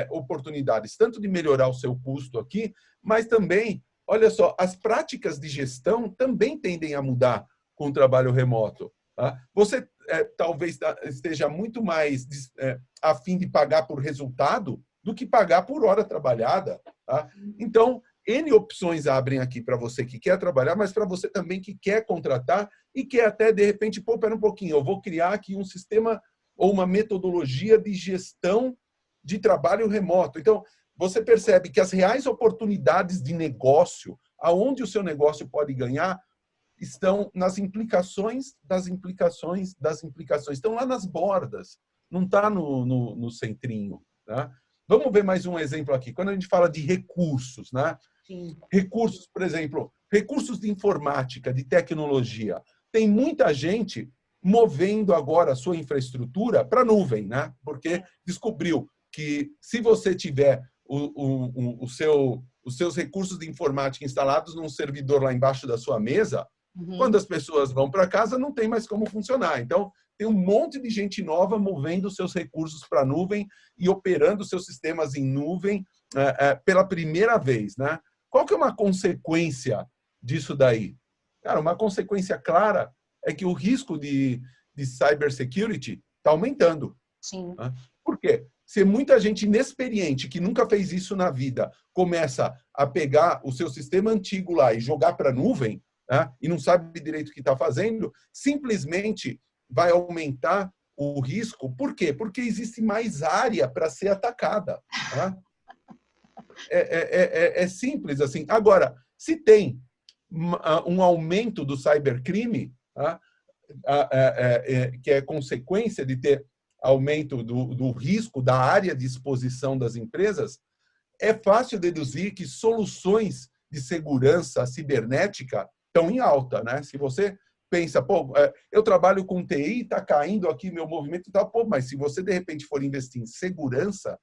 oportunidades, tanto de melhorar o seu custo aqui, mas também olha só, as práticas de gestão também tendem a mudar com o trabalho remoto. Tá? Você talvez esteja muito mais a fim de pagar por resultado do que pagar por hora trabalhada. Tá? Então, N opções abrem aqui para você que quer trabalhar, mas para você também que quer contratar e quer até, de repente, pô, pera um pouquinho, eu vou criar aqui um sistema ou uma metodologia de gestão de trabalho remoto. Então, você percebe que as reais oportunidades de negócio, aonde o seu negócio pode ganhar, estão nas implicações das implicações das implicações. Estão lá nas bordas, não está no centrinho. Tá? Vamos ver mais um exemplo aqui. Quando a gente fala de recursos, né? Sim. Recursos, por exemplo, recursos de informática, de tecnologia. Tem muita gente movendo agora a sua infraestrutura para a nuvem, né? Porque descobriu que se você tiver os seus recursos de informática instalados num servidor lá embaixo da sua mesa, quando as pessoas vão para casa, não tem mais como funcionar. Então, tem um monte de gente nova movendo seus recursos para a nuvem e operando seus sistemas em nuvem pela primeira vez, né? Qual que é uma consequência disso daí? Cara, uma consequência clara é que o risco de cybersecurity está aumentando. Sim. Né? Por quê? Se muita gente inexperiente, que nunca fez isso na vida, começa a pegar o seu sistema antigo lá e jogar para a nuvem, né? E não sabe direito o que está fazendo, simplesmente vai aumentar o risco. Por quê? Porque existe mais área para ser atacada. Né? É simples assim. Agora, se tem um aumento do cybercrime, tá? Que é consequência de ter aumento do risco da área de exposição das empresas, é fácil deduzir que soluções de segurança cibernética estão em alta, né? Se você pensa, pô, eu trabalho com TI, está caindo aqui meu movimento e tal, pô, mas se você de repente for investir em segurança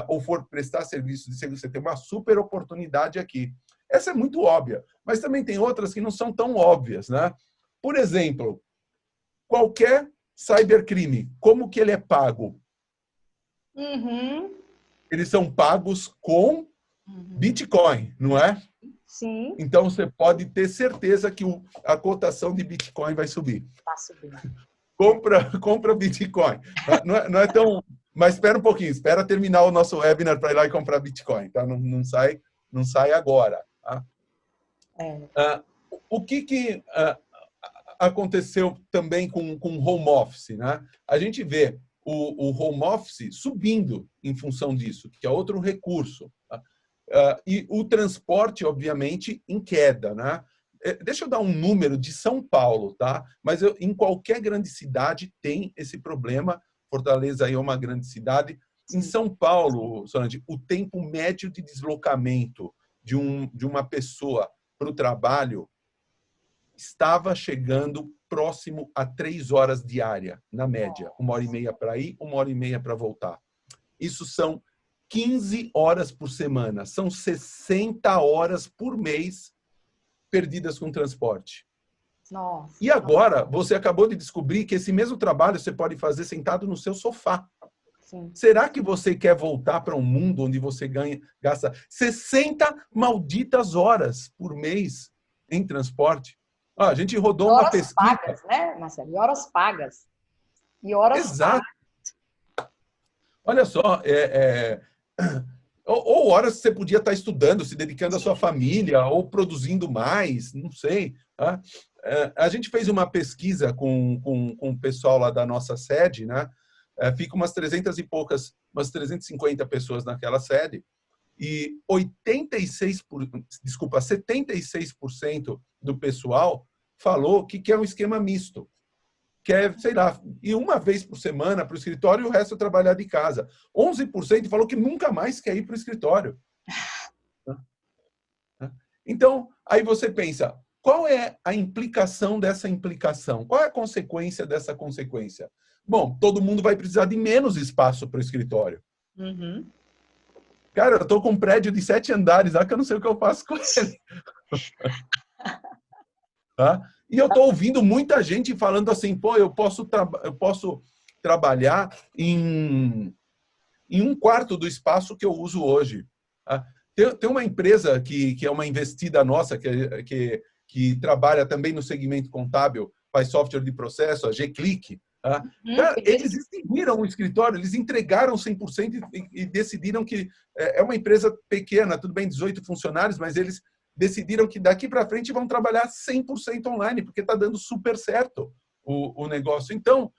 ou for prestar serviço de segurança, você tem uma super oportunidade aqui. Essa é muito óbvia, mas também tem outras que não são tão óbvias, né? Por exemplo, qualquer cybercrime, como que ele é pago? Eles são pagos com Bitcoin, não é? Sim. Então, você pode ter certeza que a cotação de Bitcoin vai subir. Está subindo. Compra Bitcoin. Não é tão... Mas espera um pouquinho, espera terminar o nosso webinar para ir lá e comprar Bitcoin. Tá? Não sai agora. Tá? O que aconteceu também com home office? Né? A gente vê o home office subindo em função disso, que é outro recurso. Tá? E o transporte, obviamente, em queda. Né? Deixa eu dar um número de São Paulo, tá? Mas em qualquer grande cidade tem esse problema. Fortaleza aí é uma grande cidade. Em São Paulo, Solange, o tempo médio de deslocamento de uma pessoa para o trabalho estava chegando próximo a 3 horas diária, na média. 1h30 para ir, 1h30 para voltar. Isso são 15 horas por semana. São 60 horas por mês perdidas com transporte. Nossa. E agora, você acabou de descobrir que esse mesmo trabalho você pode fazer sentado no seu sofá. Sim. Será que você quer voltar para um mundo onde você gasta 60 malditas horas por mês em transporte? A gente rodou uma pesquisa. Horas pagas, né, Marcelo? E horas pagas. E horas Exato. pagas. Olha só, ou horas que você podia estar estudando, se dedicando à sua família, ou produzindo mais, não sei. Tá? A gente fez uma pesquisa com o pessoal lá da nossa sede, né? Fica umas 300 e poucas, umas 350 pessoas naquela sede, e 76% do pessoal falou que quer um esquema misto. Quer, sei lá, ir uma vez por semana para o escritório e o resto trabalhar de casa. 11% falou que nunca mais quer ir para o escritório. Então, aí você pensa, qual é a implicação dessa implicação? Qual é a consequência dessa consequência? Bom, todo mundo vai precisar de menos espaço para o escritório. Cara, eu estou com um prédio de 7 andares, que eu não sei o que eu faço com ele. Tá? E eu estou ouvindo muita gente falando assim, pô, eu posso trabalhar em 1/4 do espaço que eu uso hoje. Tá? Tem uma empresa que é uma investida nossa, que trabalha também no segmento contábil, faz software de processo, a G-Click. Tá? Cara, eles extinguiram o escritório, eles entregaram 100% e decidiram que é uma empresa pequena, tudo bem, 18 funcionários, mas eles decidiram que daqui para frente vão trabalhar 100% online, porque está dando super certo o negócio. Então,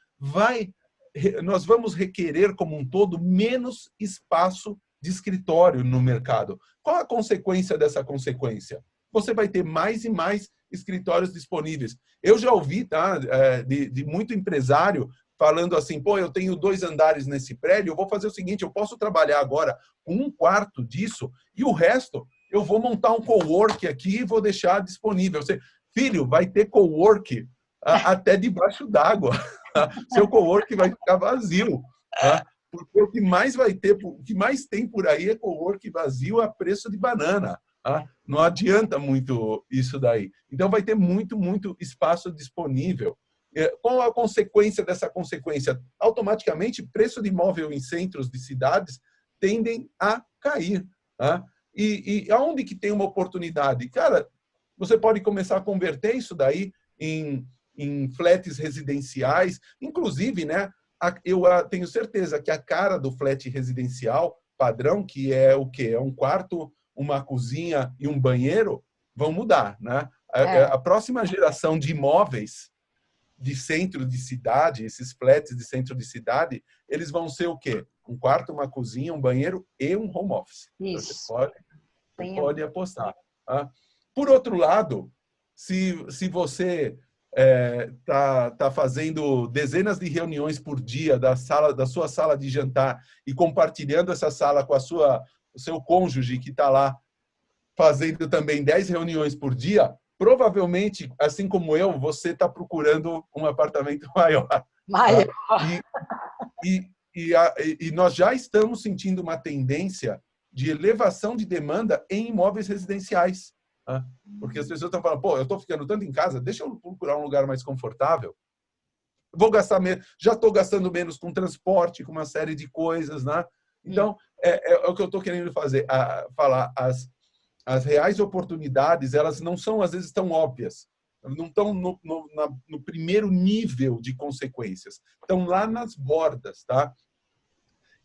nós vamos requerer, como um todo, menos espaço de escritório no mercado. Qual a consequência dessa consequência? Você vai ter mais e mais escritórios disponíveis. Eu já ouvi, tá, de muito empresário falando assim, pô, eu tenho 2 andares nesse prédio, eu vou fazer o seguinte, eu posso trabalhar agora com 1/4 disso e o resto eu vou montar um cowork aqui e vou deixar disponível. Filho, vai ter cowork até debaixo d'água. Seu cowork vai ficar vazio. Tá? Porque o que mais vai ter, o que mais tem por aí é cowork vazio a preço de banana. Tá? Não adianta muito isso daí. Então, vai ter muito espaço disponível. Qual a consequência dessa consequência? Automaticamente, preço de imóvel em centros de cidades tendem a cair. Tá? E aonde que tem uma oportunidade? Cara, você pode começar a converter isso daí em flats residenciais. Inclusive, né, eu tenho certeza que a cara do flat residencial padrão, que é o quê? É um quarto, uma cozinha e um banheiro, vão mudar. Né? A próxima geração de imóveis de centro de cidade, esses flats de centro de cidade, eles vão ser o quê? Um quarto, uma cozinha, um banheiro e um home office. Isso. Você pode apostar. Tá? Por outro lado, se você tá fazendo dezenas de reuniões por dia da sua sala de jantar e compartilhando essa sala com o seu cônjuge que está lá fazendo também 10 reuniões por dia, provavelmente, assim como eu, você está procurando um apartamento maior. Maior. E nós já estamos sentindo uma tendência de elevação de demanda em imóveis residenciais. Tá? Porque as pessoas estão falando, pô, eu estou ficando tanto em casa, deixa eu procurar um lugar mais confortável. Vou gastar menos, já estou gastando menos com transporte, com uma série de coisas. Né? Então, é o que eu estou querendo falar. As reais oportunidades, elas não são, às vezes, tão óbvias. Não estão no primeiro nível de consequências. Estão lá nas bordas. Tá?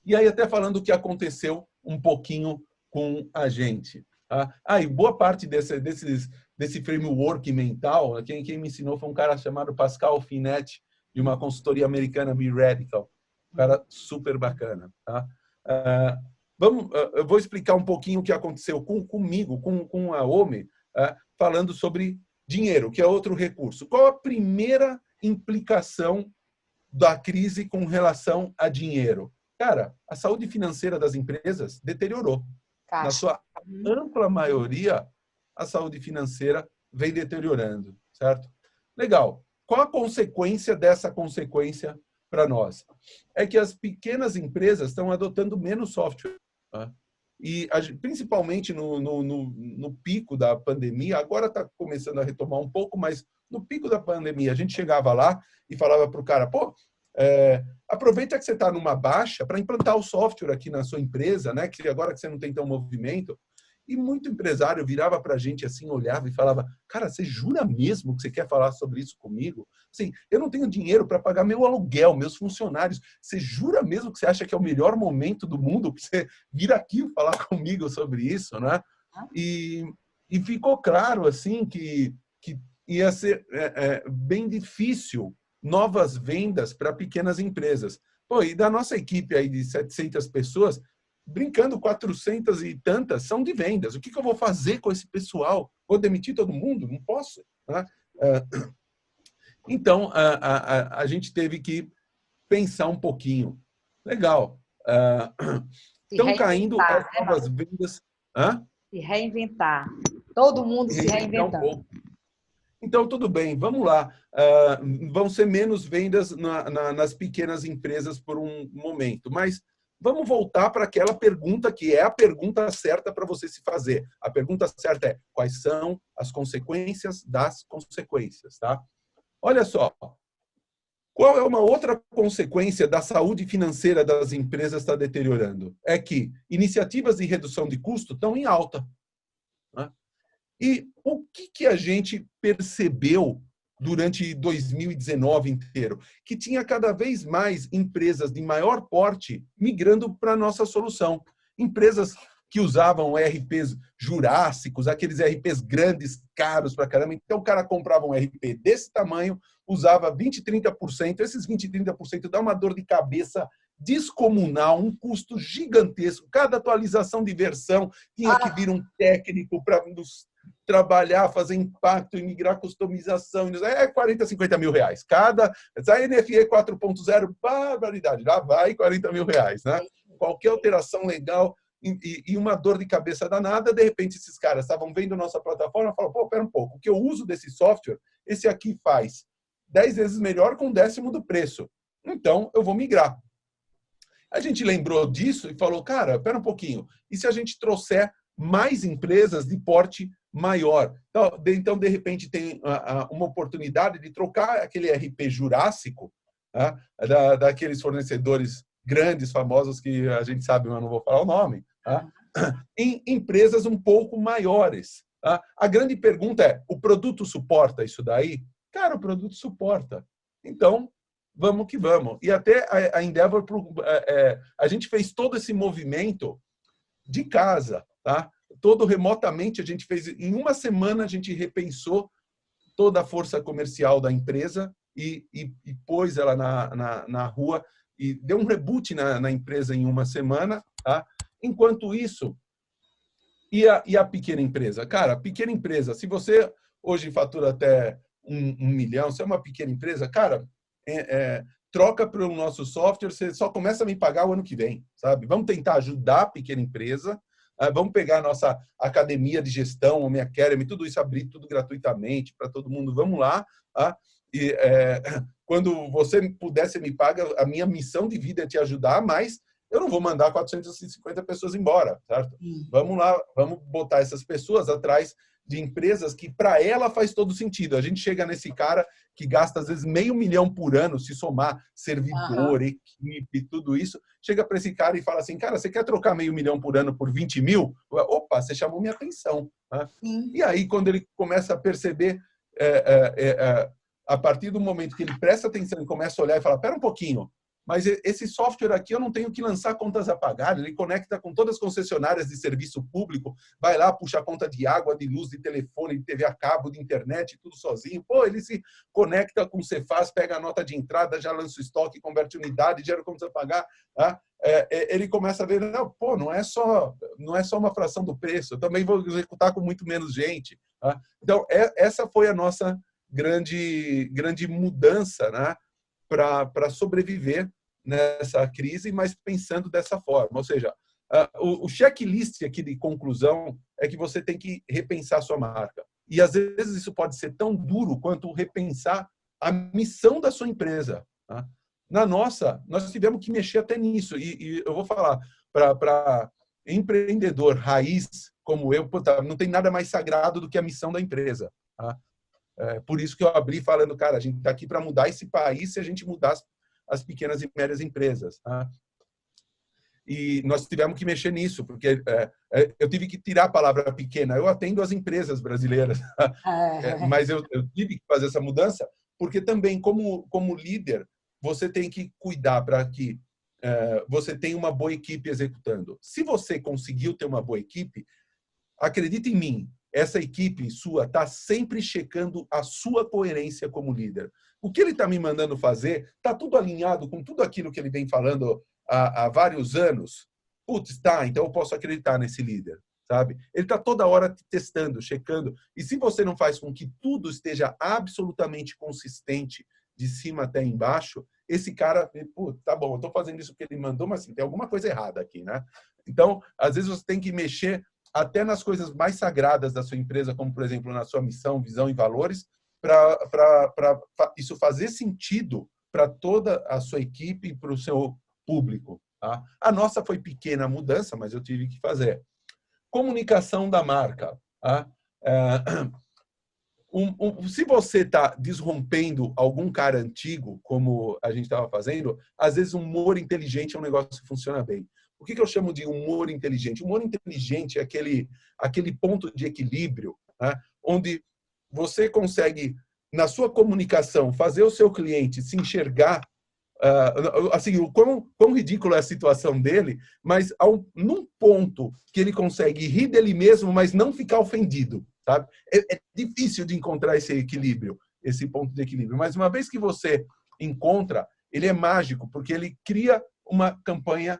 E aí, até falando o que aconteceu um pouquinho com a gente. Tá? E boa parte desse framework mental, quem me ensinou foi um cara chamado Pascal Finetti, de uma consultoria americana, Be Radical. Um cara super bacana. Tá? Eu vou explicar um pouquinho o que aconteceu comigo, com a OMI, falando sobre dinheiro, que é outro recurso. Qual a primeira implicação da crise com relação a dinheiro? Cara, a saúde financeira das empresas deteriorou. Na sua ampla maioria, a saúde financeira vem deteriorando, certo? Legal. Qual a consequência dessa consequência para nós? É que as pequenas empresas estão adotando menos software. Tá? E principalmente no pico da pandemia, agora está começando a retomar um pouco, mas no pico da pandemia, a gente chegava lá e falava para o cara, pô, aproveita que você está numa baixa para implantar o software aqui na sua empresa, né? Que agora que você não tem tão movimento. E muito empresário virava para a gente assim, olhava e falava, cara, você jura mesmo que você quer falar sobre isso comigo? Assim, eu não tenho dinheiro para pagar meu aluguel, meus funcionários. Você jura mesmo que você acha que é o melhor momento do mundo para você vir aqui falar comigo sobre isso, né? E ficou claro assim que ia ser bem difícil novas vendas para pequenas empresas. Pô, e da nossa equipe aí de 700 pessoas, brincando, 400 e tantas são de vendas. O que eu vou fazer com esse pessoal? Vou demitir todo mundo? Não posso. Né? Então, a gente teve que pensar um pouquinho. Legal. Estão caindo as novas vendas. Se reinventar. Todo mundo se reinventando. Então, tudo bem, vamos lá. Vão ser menos vendas nas pequenas empresas por um momento, mas vamos voltar para aquela pergunta que é a pergunta certa para você se fazer. A pergunta certa é, quais são as consequências das consequências, tá? Olha só, Qual é uma outra consequência da saúde financeira das empresas está deteriorando? É que iniciativas de redução de custo estão em alta, né? E o que a gente percebeu durante 2019 inteiro? Que tinha cada vez mais empresas de maior porte migrando para a nossa solução. Empresas que usavam ERPs jurássicos, aqueles ERPs grandes, caros para caramba. Então, o cara comprava um ERP desse tamanho, usava 20%, 30%. Esses 20%, 30% dá uma dor de cabeça descomunal, um custo gigantesco. Cada atualização de versão tinha que vir um técnico para nos trabalhar, fazer impacto e migrar customização. É 40, 50 mil reais. Cada NFE 4.0, barbaridade. Lá vai 40 mil reais, né? Qualquer alteração legal e uma dor de cabeça danada, de repente esses caras estavam vendo nossa plataforma e falaram, pô, pera um pouco, o que eu uso desse software, esse aqui faz 10 vezes melhor com 1/10 do preço. Então, eu vou migrar. A gente lembrou disso e falou, cara, pera um pouquinho, e se a gente trouxer mais empresas de porte maior? Então de repente, tem uma oportunidade de trocar aquele ERP jurássico, tá? Daqueles fornecedores grandes, famosos, que a gente sabe, mas não vou falar o nome, tá? Em empresas um pouco maiores. Tá? A grande pergunta é, o produto suporta isso daí? Cara, o produto suporta. Então, vamos que vamos. E até a Endeavor, a gente fez todo esse movimento de casa, tá? Todo remotamente a gente fez. Em uma semana a gente repensou toda a força comercial da empresa e pôs ela na rua e deu um reboot na empresa em uma semana, tá? Enquanto isso, e a pequena empresa? Cara, a pequena empresa, se você hoje fatura até 1 milhão, se é uma pequena empresa, cara, troca para o nosso software, você só começa a me pagar o ano que vem, sabe? Vamos tentar ajudar a pequena empresa, vamos pegar a nossa academia de gestão, o Minha Academy, tudo isso, abrir tudo gratuitamente para todo mundo, vamos lá, tá? E quando você puder, você me paga, a minha missão de vida é te ajudar, mas eu não vou mandar 450 pessoas embora, certo? Vamos lá, vamos botar essas pessoas atrás de empresas que para ela faz todo sentido. A gente chega nesse cara que gasta às vezes R$500 mil por ano, se somar servidor, equipe, tudo isso, chega para esse cara e fala assim, cara, você quer trocar R$500 mil por ano por 20 mil? Opa, você chamou minha atenção. Tá? E aí, quando ele começa a perceber, a partir do momento que ele presta atenção e começa a olhar e fala, pera um pouquinho, mas esse software aqui eu não tenho que lançar contas a pagar, ele conecta com todas as concessionárias de serviço público, vai lá, puxa a conta de água, de luz, de telefone, de TV a cabo, de internet, tudo sozinho. Pô, ele se conecta com o Cefaz, pega a nota de entrada, já lança o estoque, converte unidade, gera contas a pagar. Tá? Ele começa a ver, não, pô, não é só uma fração do preço, eu também vou executar com muito menos gente. Tá? Então, essa foi a nossa grande mudança, né? Para sobreviver nessa crise, mas pensando dessa forma. Ou seja, o checklist aqui de conclusão é que você tem que repensar a sua marca. E, às vezes, isso pode ser tão duro quanto repensar a missão da sua empresa. Tá? Na nossa, nós tivemos que mexer até nisso. E eu vou falar, para empreendedor raiz como eu, não tem nada mais sagrado do que a missão da empresa. Tá? Por isso que eu abri falando, cara, a gente está aqui para mudar esse país se a gente mudar as pequenas e médias empresas. Tá? E nós tivemos que mexer nisso, porque eu tive que tirar a palavra pequena. Eu atendo as empresas brasileiras, mas eu tive que fazer essa mudança, porque também, como líder, você tem que cuidar para que você tenha uma boa equipe executando. Se você conseguiu ter uma boa equipe, acredita em mim, essa equipe sua está sempre checando a sua coerência como líder. O que ele está me mandando fazer está tudo alinhado com tudo aquilo que ele vem falando há vários anos. Putz, tá, então eu posso acreditar nesse líder, sabe? Ele está toda hora testando, checando. E se você não faz com que tudo esteja absolutamente consistente, de cima até embaixo, esse cara, putz, tá bom, eu estou fazendo isso porque ele mandou, mas assim, tem alguma coisa errada aqui, né? Então, às vezes você tem que mexer até nas coisas mais sagradas da sua empresa, como, por exemplo, na sua missão, visão e valores, para isso fazer sentido para toda a sua equipe e para o seu público. Tá? A nossa foi pequena mudança, mas eu tive que fazer. Comunicação da marca. Tá? Se você está desrompendo algum cara antigo, como a gente estava fazendo, às vezes um humor inteligente é um negócio que funciona bem. O que eu chamo de humor inteligente? Humor inteligente é aquele ponto de equilíbrio, né, onde você consegue, na sua comunicação, fazer o seu cliente se enxergar, assim, o quão ridículo é a situação dele, mas num ponto que ele consegue rir dele mesmo, mas não ficar ofendido, sabe? É difícil de encontrar esse equilíbrio, esse ponto de equilíbrio. Mas uma vez que você encontra, ele é mágico, porque ele cria uma campanha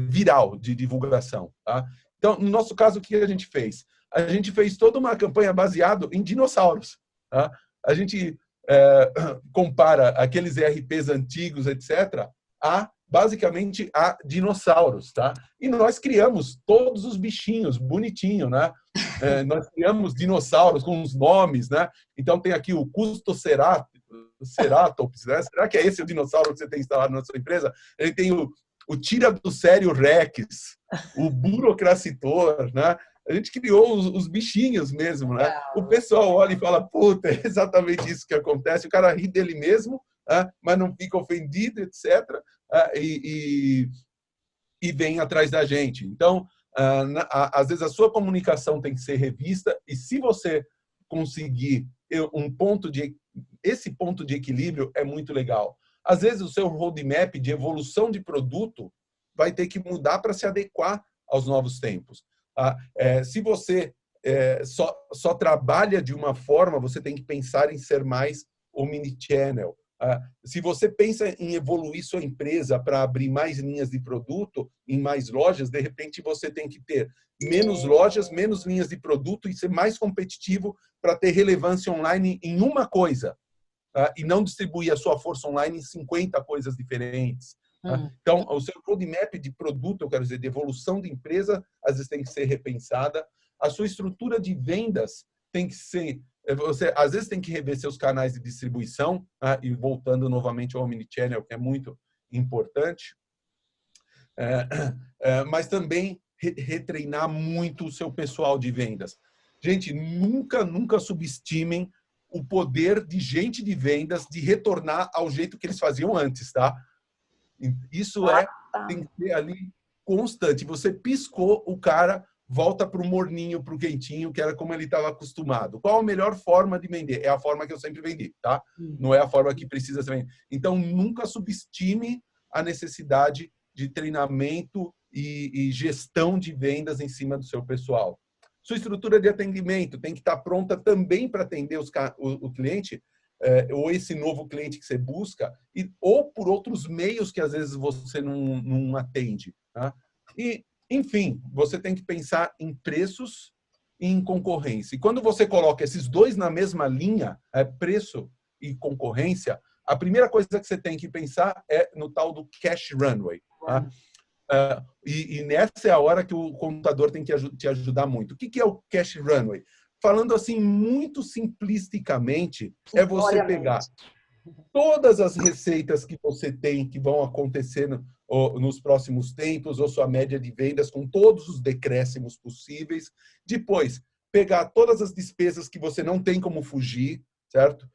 viral, de divulgação. Tá? Então, no nosso caso, o que a gente fez? A gente fez toda uma campanha baseada em dinossauros. Tá? A gente compara aqueles ERPs antigos, etc., basicamente a dinossauros, tá? E nós criamos todos os bichinhos, bonitinho, né? Nós criamos dinossauros com os nomes, né? Então tem aqui o Custoceratops, né? Será que é esse o dinossauro que você tem instalado na sua empresa? Ele tem o Tira do Sério Rex, o Burocracitor, né? A gente criou os bichinhos mesmo, né? O pessoal olha e fala, puta, é exatamente isso que acontece. O cara ri dele mesmo, mas não fica ofendido, etc. E vem atrás da gente. Então, às vezes a sua comunicação tem que ser revista e se você conseguir esse ponto de equilíbrio é muito legal. Às vezes o seu roadmap de evolução de produto vai ter que mudar para se adequar aos novos tempos. Se você só trabalha de uma forma, você tem que pensar em ser mais omnichannel. Se você pensa em evoluir sua empresa para abrir mais linhas de produto, em mais lojas, de repente você tem que ter menos lojas, menos linhas de produto e ser mais competitivo para ter relevância online em uma coisa. E não distribuir a sua força online em 50 coisas diferentes. Então, o seu roadmap de produto, eu quero dizer, de evolução de empresa, às vezes tem que ser repensada. A sua estrutura de vendas tem que ser... Você, às vezes, tem que rever seus canais de distribuição, e voltando novamente ao omnichannel, que é muito importante. Mas também retreinar muito o seu pessoal de vendas. Gente, nunca subestimem o poder de gente de vendas de retornar ao jeito que eles faziam antes, tá? Isso tem que ser ali constante. Você piscou, o cara volta para o morninho, para o quentinho, que era como ele estava acostumado. Qual a melhor forma de vender? É a forma que eu sempre vendi, tá? Não é a forma que precisa ser vendida. Então, nunca subestime a necessidade de treinamento e gestão de vendas em cima do seu pessoal. Sua estrutura de atendimento tem que estar pronta também para atender o cliente, ou esse novo cliente que você busca, ou por outros meios que às vezes você não atende. Tá? E, enfim, você tem que pensar em preços e em concorrência. E quando você coloca esses dois na mesma linha, preço e concorrência, a primeira coisa que você tem que pensar é no tal do cash runway. Tá? E nessa é a hora que o contador tem que te ajudar muito. O que é o cash runway? Falando assim, muito simplisticamente, é você pegar todas as receitas que você tem, que vão acontecer nos próximos tempos, ou sua média de vendas, com todos os decréscimos possíveis. Depois, pegar todas as despesas que você não tem como fugir, certo?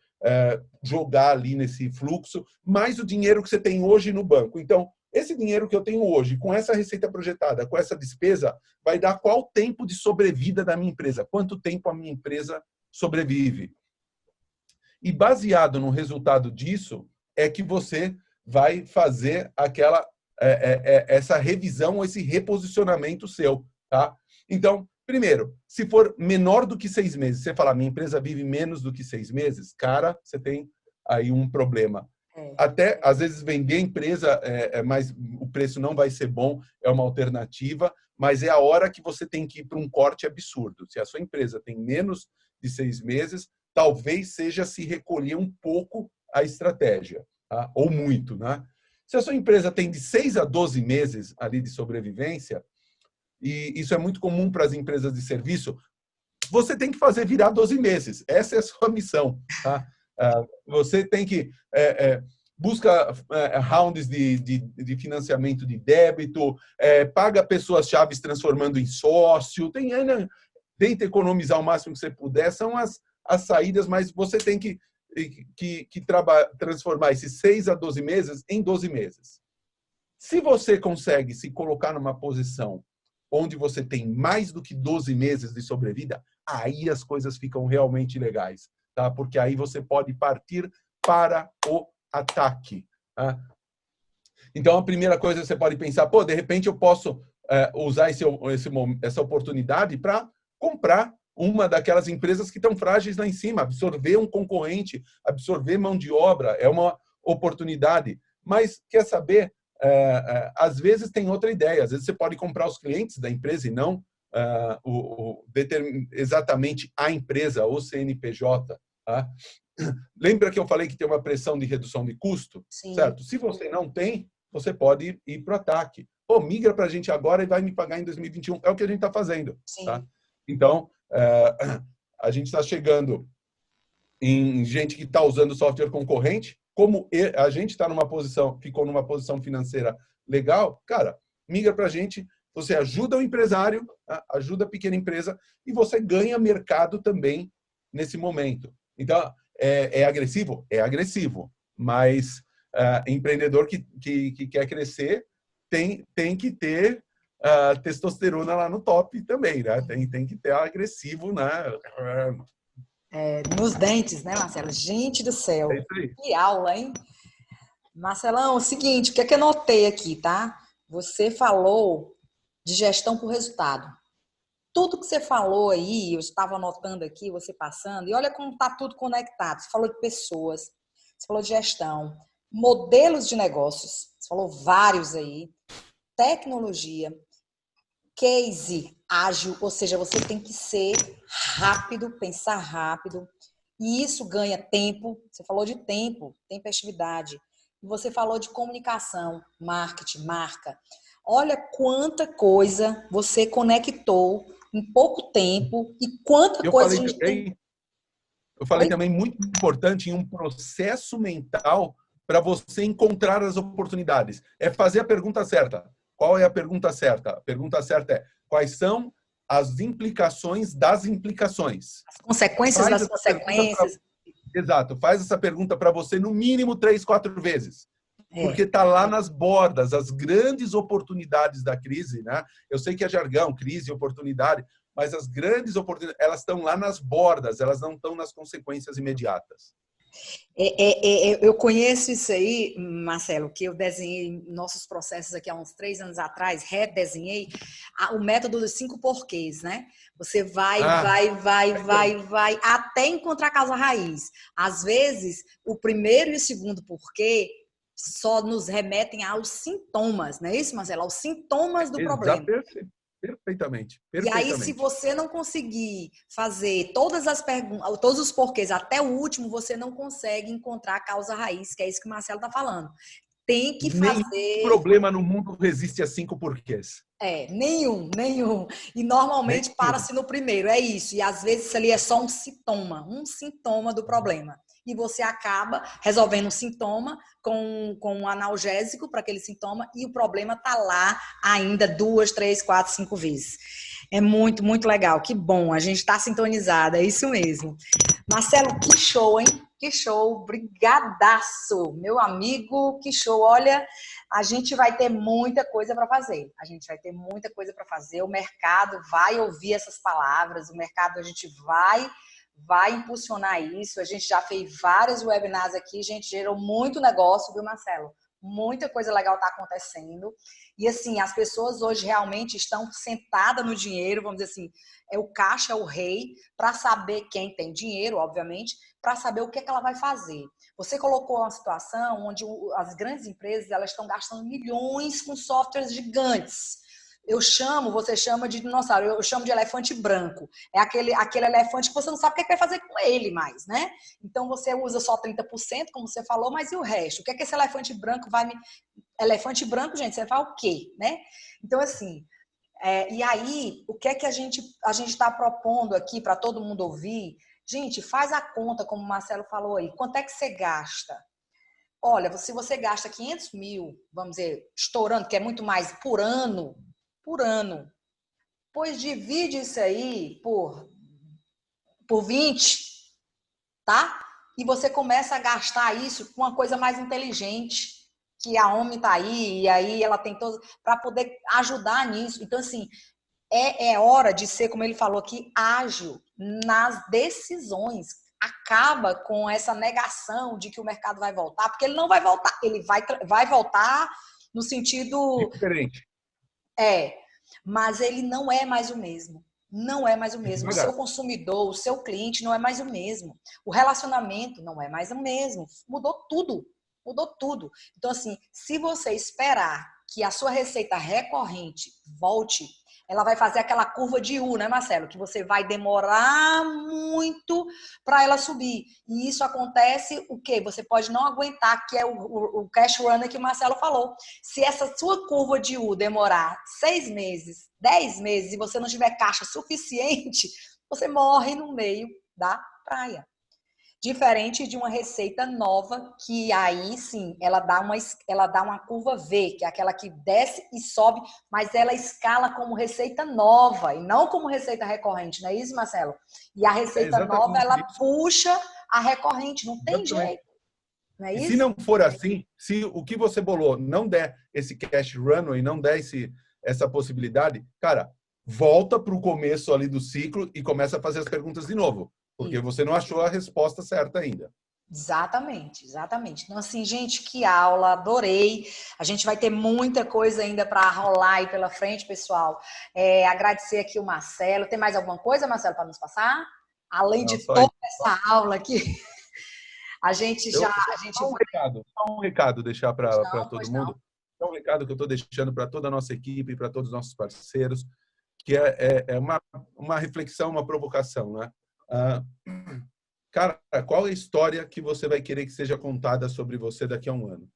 Jogar ali nesse fluxo, mais o dinheiro que você tem hoje no banco. Então, esse dinheiro que eu tenho hoje, com essa receita projetada, com essa despesa, vai dar qual tempo de sobrevida da minha empresa? Quanto tempo a minha empresa sobrevive? E baseado no resultado disso, é que você vai fazer essa revisão, esse reposicionamento seu. Tá? Então, primeiro, se for menor do que 6 meses, você falar, minha empresa vive menos do que 6 meses, cara, você tem aí um problema. Até, às vezes, vender a empresa, mas o preço não vai ser bom, é uma alternativa, mas é a hora que você tem que ir para um corte absurdo. Se a sua empresa tem menos de 6 meses, talvez seja se recolher um pouco a estratégia, tá? Ou muito, né? Se a sua empresa tem de 6 a 12 meses ali de sobrevivência, e isso é muito comum para as empresas de serviço, você tem que fazer virar 12 meses. Essa é a sua missão, tá? Você tem que busca rounds de financiamento de débito, paga pessoas-chave transformando em sócio. tenta economizar o máximo que você puder, são as saídas, mas você tem que transformar esses 6 a 12 meses em 12 meses. Se você consegue se colocar numa posição onde você tem mais do que 12 meses de sobrevida, aí as coisas ficam realmente legais, tá? Porque aí você pode partir para o ataque. Tá? Então, a primeira coisa que você pode pensar, pô, de repente eu posso usar essa oportunidade para comprar uma daquelas empresas que estão frágeis lá em cima, absorver um concorrente, absorver mão de obra, é uma oportunidade. Mas, quer saber, às vezes tem outra ideia, às vezes você pode comprar os clientes da empresa e não exatamente a empresa, o CNPJ. Tá? Lembra que eu falei que tem uma pressão de redução de custo? Sim. Certo? Se você não tem, você pode ir para o ataque. Pô, migra para a gente agora e vai me pagar em 2021. É o que a gente está fazendo. Tá? Então, a gente está chegando em gente que está usando software concorrente. Como a gente está ficou numa posição financeira legal, cara, migra para a gente. Você ajuda o empresário, ajuda a pequena empresa e você ganha mercado também nesse momento. Então, é agressivo? É agressivo. Mas empreendedor que quer crescer tem que ter testosterona lá no top também, né? Tem que ter agressivo, né? Nos dentes, né, Marcelo? Gente do céu. É isso aí. Que aula, hein? Marcelão, é o seguinte, o que é que eu notei aqui, tá? Você falou de gestão por resultado. Tudo que você falou aí, eu estava anotando aqui, você passando, e olha como está tudo conectado. Você falou de pessoas, você falou de gestão, modelos de negócios, você falou vários aí, tecnologia, case ágil, ou seja, você tem que ser rápido, pensar rápido, e isso ganha tempo. Você falou de tempo, tempestividade. E você falou de comunicação, marketing, marca. Olha quanta coisa você conectou em pouco tempo e quanta coisa a gente tem. Eu falei também muito importante em um processo mental para você encontrar as oportunidades. É fazer a pergunta certa. Qual é a pergunta certa? A pergunta certa é: quais são as implicações das implicações? As consequências das consequências. Exato. Faz essa pergunta para você no mínimo 3, 4 vezes. Porque está lá nas bordas, as grandes oportunidades da crise, né? Eu sei que é jargão, crise, oportunidade, mas as grandes oportunidades, elas estão lá nas bordas, elas não estão nas consequências imediatas. Eu conheço isso aí, Marcelo, que eu desenhei nossos processos aqui há uns 3 anos atrás, redesenhei o método dos 5 porquês, né? Você vai, até encontrar a causa raiz. Às vezes, o primeiro e o segundo porquê só nos remetem aos sintomas, não é isso, Marcelo? Aos sintomas do problema. Perfeitamente. E aí, se você não conseguir fazer todas as perguntas, todos os porquês até o último, você não consegue encontrar a causa raiz, que é isso que o Marcelo está falando. Tem que fazer. Nenhum problema no mundo resiste a 5 porquês. Nenhum. E normalmente para-se no primeiro, é isso. E às vezes isso ali é só um sintoma do problema. E você acaba resolvendo um sintoma com um analgésico para aquele sintoma e o problema está lá ainda 2, 3, 4, 5 vezes. É muito, muito legal. Que bom, a gente está sintonizada, é isso mesmo. Marcelo, que show, hein? Que show, brigadaço, meu amigo, que show. Olha, a gente vai ter muita coisa para fazer. O mercado vai ouvir essas palavras, o mercado a gente vai impulsionar isso. A gente já fez vários webinars aqui, a gente gerou muito negócio, viu, Marcelo? Muita coisa legal está acontecendo. E assim, as pessoas hoje realmente estão sentadas no dinheiro, vamos dizer assim, o caixa é o rei, para saber quem tem dinheiro, obviamente, para saber o que ela vai fazer. Você colocou uma situação onde as grandes empresas elas estão gastando milhões com softwares gigantes. Você chama de dinossauro, eu chamo de elefante branco. É aquele elefante que você não sabe o que vai fazer com ele mais, né? Então você usa só 30%, como você falou, mas e o resto? O que é que esse elefante branco vai me... Elefante branco, gente, você faz o quê, né? Então, assim, e aí, o que é que a gente está propondo aqui para todo mundo ouvir? Gente, faz a conta, como o Marcelo falou aí. Quanto é que você gasta? Olha, se você gasta 500 mil, vamos dizer, estourando, que é muito mais por ano, Pois divide isso aí por 20, tá? E você começa a gastar isso com uma coisa mais inteligente, que a OMI tá aí, e aí ela tem todos, para poder ajudar nisso. Então, assim, é hora de ser, como ele falou aqui, ágil nas decisões. Acaba com essa negação de que o mercado vai voltar, porque ele não vai voltar. Ele vai voltar no sentido... Diferente. Mas ele não é mais o mesmo. Não é mais o mesmo. O seu Devagar. consumidor, o seu cliente não é mais o mesmo. O relacionamento não é mais o mesmo. Mudou tudo. Mudou tudo. Então, assim, se você esperar que a sua receita recorrente volte, ela vai fazer aquela curva de U, né, Marcelo? Que você vai demorar muito para ela subir. E isso acontece o quê? Você pode não aguentar, que é o cash runner que o Marcelo falou. Se essa sua curva de U demorar 6 meses, 10 meses, e você não tiver caixa suficiente, você morre no meio da praia. Diferente de uma receita nova, que aí sim, ela dá uma curva V, que é aquela que desce e sobe, mas ela escala como receita nova e não como receita recorrente, não é isso, Marcelo? E a É receita nova, exatamente ela isso. puxa a recorrente, não tem Exatamente. jeito, não é E se isso? não for assim, se o que você bolou não der esse cash runway, não der essa possibilidade, cara, volta para o começo ali do ciclo e começa a fazer as perguntas de novo, porque Isso. você não achou a resposta certa ainda. Exatamente, exatamente. Então, assim, gente, que aula, adorei. A gente vai ter muita coisa ainda para rolar aí pela frente, pessoal. Agradecer aqui o Marcelo. Tem mais alguma coisa, Marcelo, para nos passar? Além Não, de só toda isso. essa aula aqui, a gente Só um recado deixar para não, todo pois não. mundo. Só um recado que eu estou deixando para toda a nossa equipe, para todos os nossos parceiros, que é uma reflexão, uma provocação, né? Ah, cara, qual é a história que você vai querer que seja contada sobre você daqui a um ano?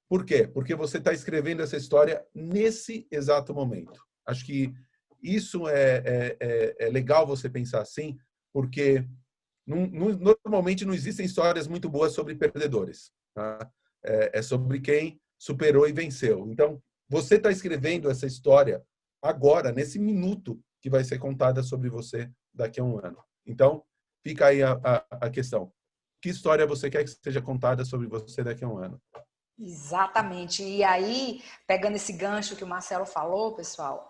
Por quê? Porque você está escrevendo essa história nesse exato momento. Acho que isso é legal você pensar assim, porque normalmente não existem histórias muito boas sobre perdedores. Tá? É sobre quem superou e venceu. Então, você está escrevendo essa história agora, nesse minuto, que vai ser contada sobre você daqui a um ano. Então, fica aí a questão. Que história você quer que seja contada sobre você daqui a um ano? Exatamente. E aí, pegando esse gancho que o Marcelo falou, pessoal,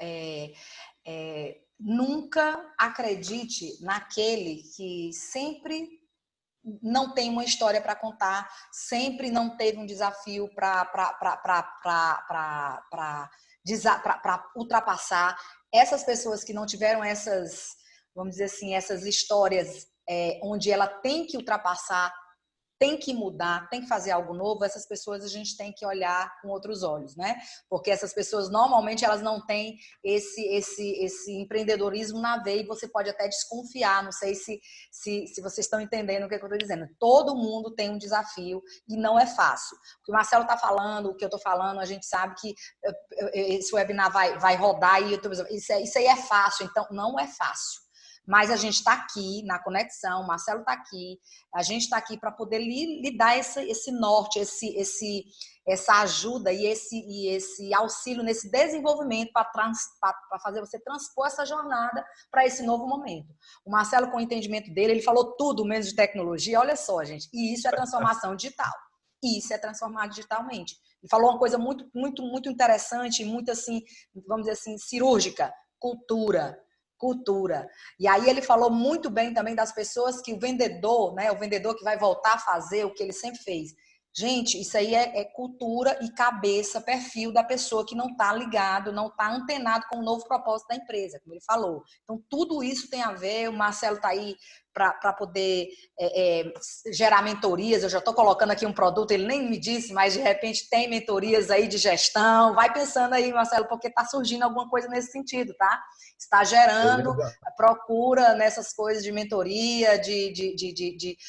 nunca acredite naquele que sempre não tem uma história para contar, sempre não teve um desafio para ultrapassar. Essas pessoas que não tiveram essas, vamos dizer assim, essas histórias onde ela tem que ultrapassar, tem que mudar, tem que fazer algo novo, essas pessoas a gente tem que olhar com outros olhos, né? Porque essas pessoas normalmente elas não têm esse empreendedorismo na veia e você pode até desconfiar, não sei se vocês estão entendendo o que eu estou dizendo. Todo mundo tem um desafio e não é fácil. O que o Marcelo está falando, o que eu estou falando, a gente sabe que esse webinar vai rodar e isso aí é fácil, então não é fácil. Mas a gente está aqui na conexão, o Marcelo está aqui, a gente está aqui para poder lhe dar esse norte, essa ajuda e esse auxílio nesse desenvolvimento para fazer você transpor essa jornada para esse novo momento. O Marcelo, com o entendimento dele, ele falou tudo menos de tecnologia, olha só, gente, e isso é transformação digital. Isso é transformar digitalmente. Ele falou uma coisa muito, muito, muito interessante, muito assim, vamos dizer assim, cirúrgica, cultura. E aí ele falou muito bem também das pessoas que o vendedor, né, o vendedor que vai voltar a fazer o que ele sempre fez. Gente, isso aí é cultura e cabeça, perfil da pessoa que não está ligado, não está antenado com o novo propósito da empresa, como ele falou. Então, tudo isso tem a ver, o Marcelo está aí para poder gerar mentorias. Eu já estou colocando aqui um produto, ele nem me disse, mas de repente tem mentorias aí de gestão. Vai pensando aí, Marcelo, porque está surgindo alguma coisa nesse sentido, tá? Está gerando procura nessas coisas de mentoria,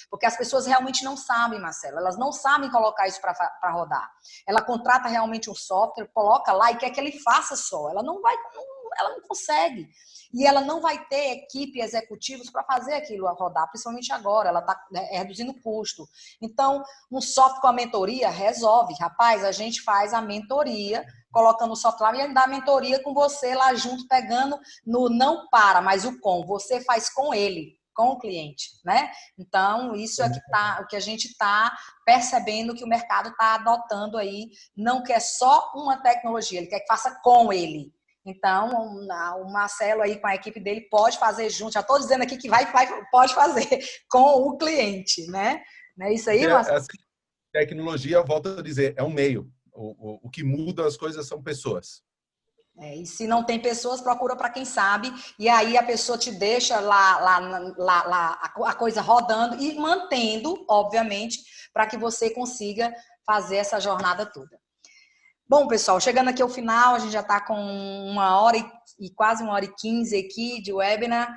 porque as pessoas realmente não sabem, Marcelo, elas não sabem colocar isso para rodar. Ela contrata realmente um software, coloca lá e quer que ele faça só. Ela não consegue. E ela não vai ter equipe executivos para fazer aquilo a rodar, principalmente agora, ela está reduzindo o custo. Então, um software com a mentoria resolve. Rapaz, a gente faz a mentoria colocando o software e ele dá mentoria com você lá junto, pegando no não para, mas o com. Você faz com ele, com o cliente, né? Então, isso é o que a gente está percebendo que o mercado está adotando aí, não quer só uma tecnologia, ele quer que faça com ele. Então, o Marcelo aí com a equipe dele pode fazer junto, já estou dizendo aqui que pode fazer com o cliente, né? Não é isso aí, Marcelo? Assim, tecnologia, volto a dizer, é um meio. O que muda as coisas são pessoas. E se não tem pessoas, procura para quem sabe, e aí a pessoa te deixa lá a coisa rodando e mantendo, obviamente, para que você consiga fazer essa jornada toda. Bom, pessoal, chegando aqui ao final, a gente já está com 1h e quase 1h15 aqui de webinar.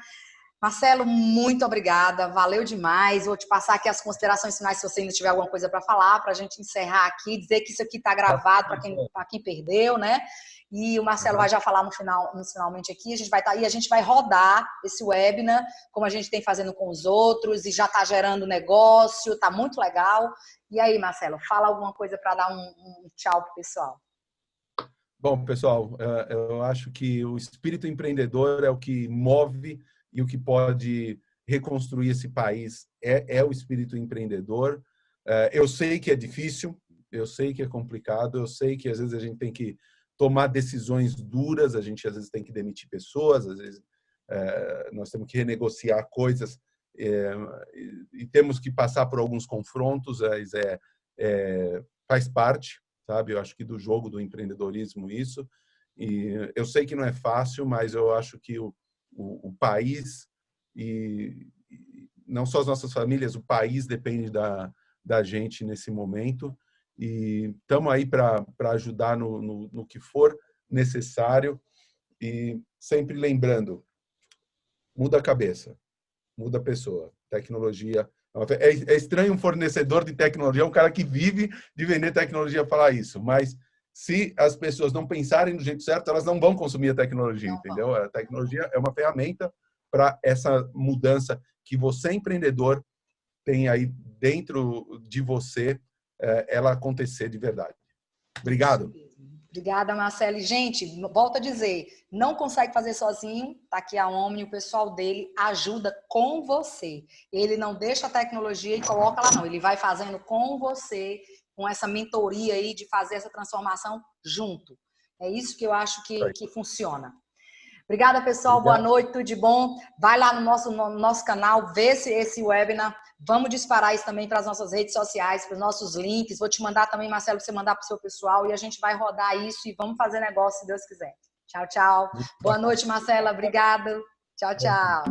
Marcelo, muito obrigada, valeu demais. Vou te passar aqui as considerações finais, se você ainda tiver alguma coisa para falar, para a gente encerrar aqui, dizer que isso aqui está gravado para quem perdeu, né? E o Marcelo vai já falar finalmente aqui, a gente vai rodar esse webinar, como a gente tem fazendo com os outros, e já está gerando negócio, está muito legal. E aí, Marcelo, fala alguma coisa para dar um tchau para o pessoal. Bom, pessoal, eu acho que o espírito empreendedor é o que move e o que pode reconstruir esse país é o espírito empreendedor. Eu sei que é difícil, eu sei que é complicado, eu sei que às vezes a gente tem que tomar decisões duras, a gente às vezes tem que demitir pessoas, às vezes nós temos que renegociar coisas e temos que passar por alguns confrontos, mas faz parte, sabe? Eu acho que do jogo do empreendedorismo isso. E eu sei que não é fácil, mas eu acho que o país e não só as nossas famílias, o país depende da gente nesse momento. E estamos aí para ajudar no que for necessário. E sempre lembrando, muda a cabeça, muda a pessoa. Tecnologia. É estranho um fornecedor de tecnologia, um cara que vive de vender tecnologia falar isso, mas se as pessoas não pensarem do jeito certo, elas não vão consumir a tecnologia, entendeu? A tecnologia é uma ferramenta para essa mudança que você, empreendedor, tem aí dentro de você, ela acontecer de verdade. Obrigado. Obrigada, Marcelo. E, gente, volto a dizer, não consegue fazer sozinho, tá aqui a Omni, o pessoal dele ajuda com você. Ele não deixa a tecnologia e coloca lá, não. Ele vai fazendo com você, com essa mentoria aí de fazer essa transformação junto. É isso que eu acho que funciona. Obrigada, pessoal. Obrigado. Boa noite, tudo de bom. Vai lá no nosso canal, vê esse webinar. Vamos disparar isso também para as nossas redes sociais, para os nossos links. Vou te mandar também, Marcelo, para você mandar para o seu pessoal. E a gente vai rodar isso e vamos fazer negócio, se Deus quiser. Tchau, tchau. Boa noite, Marcela. Obrigada. Tchau, tchau.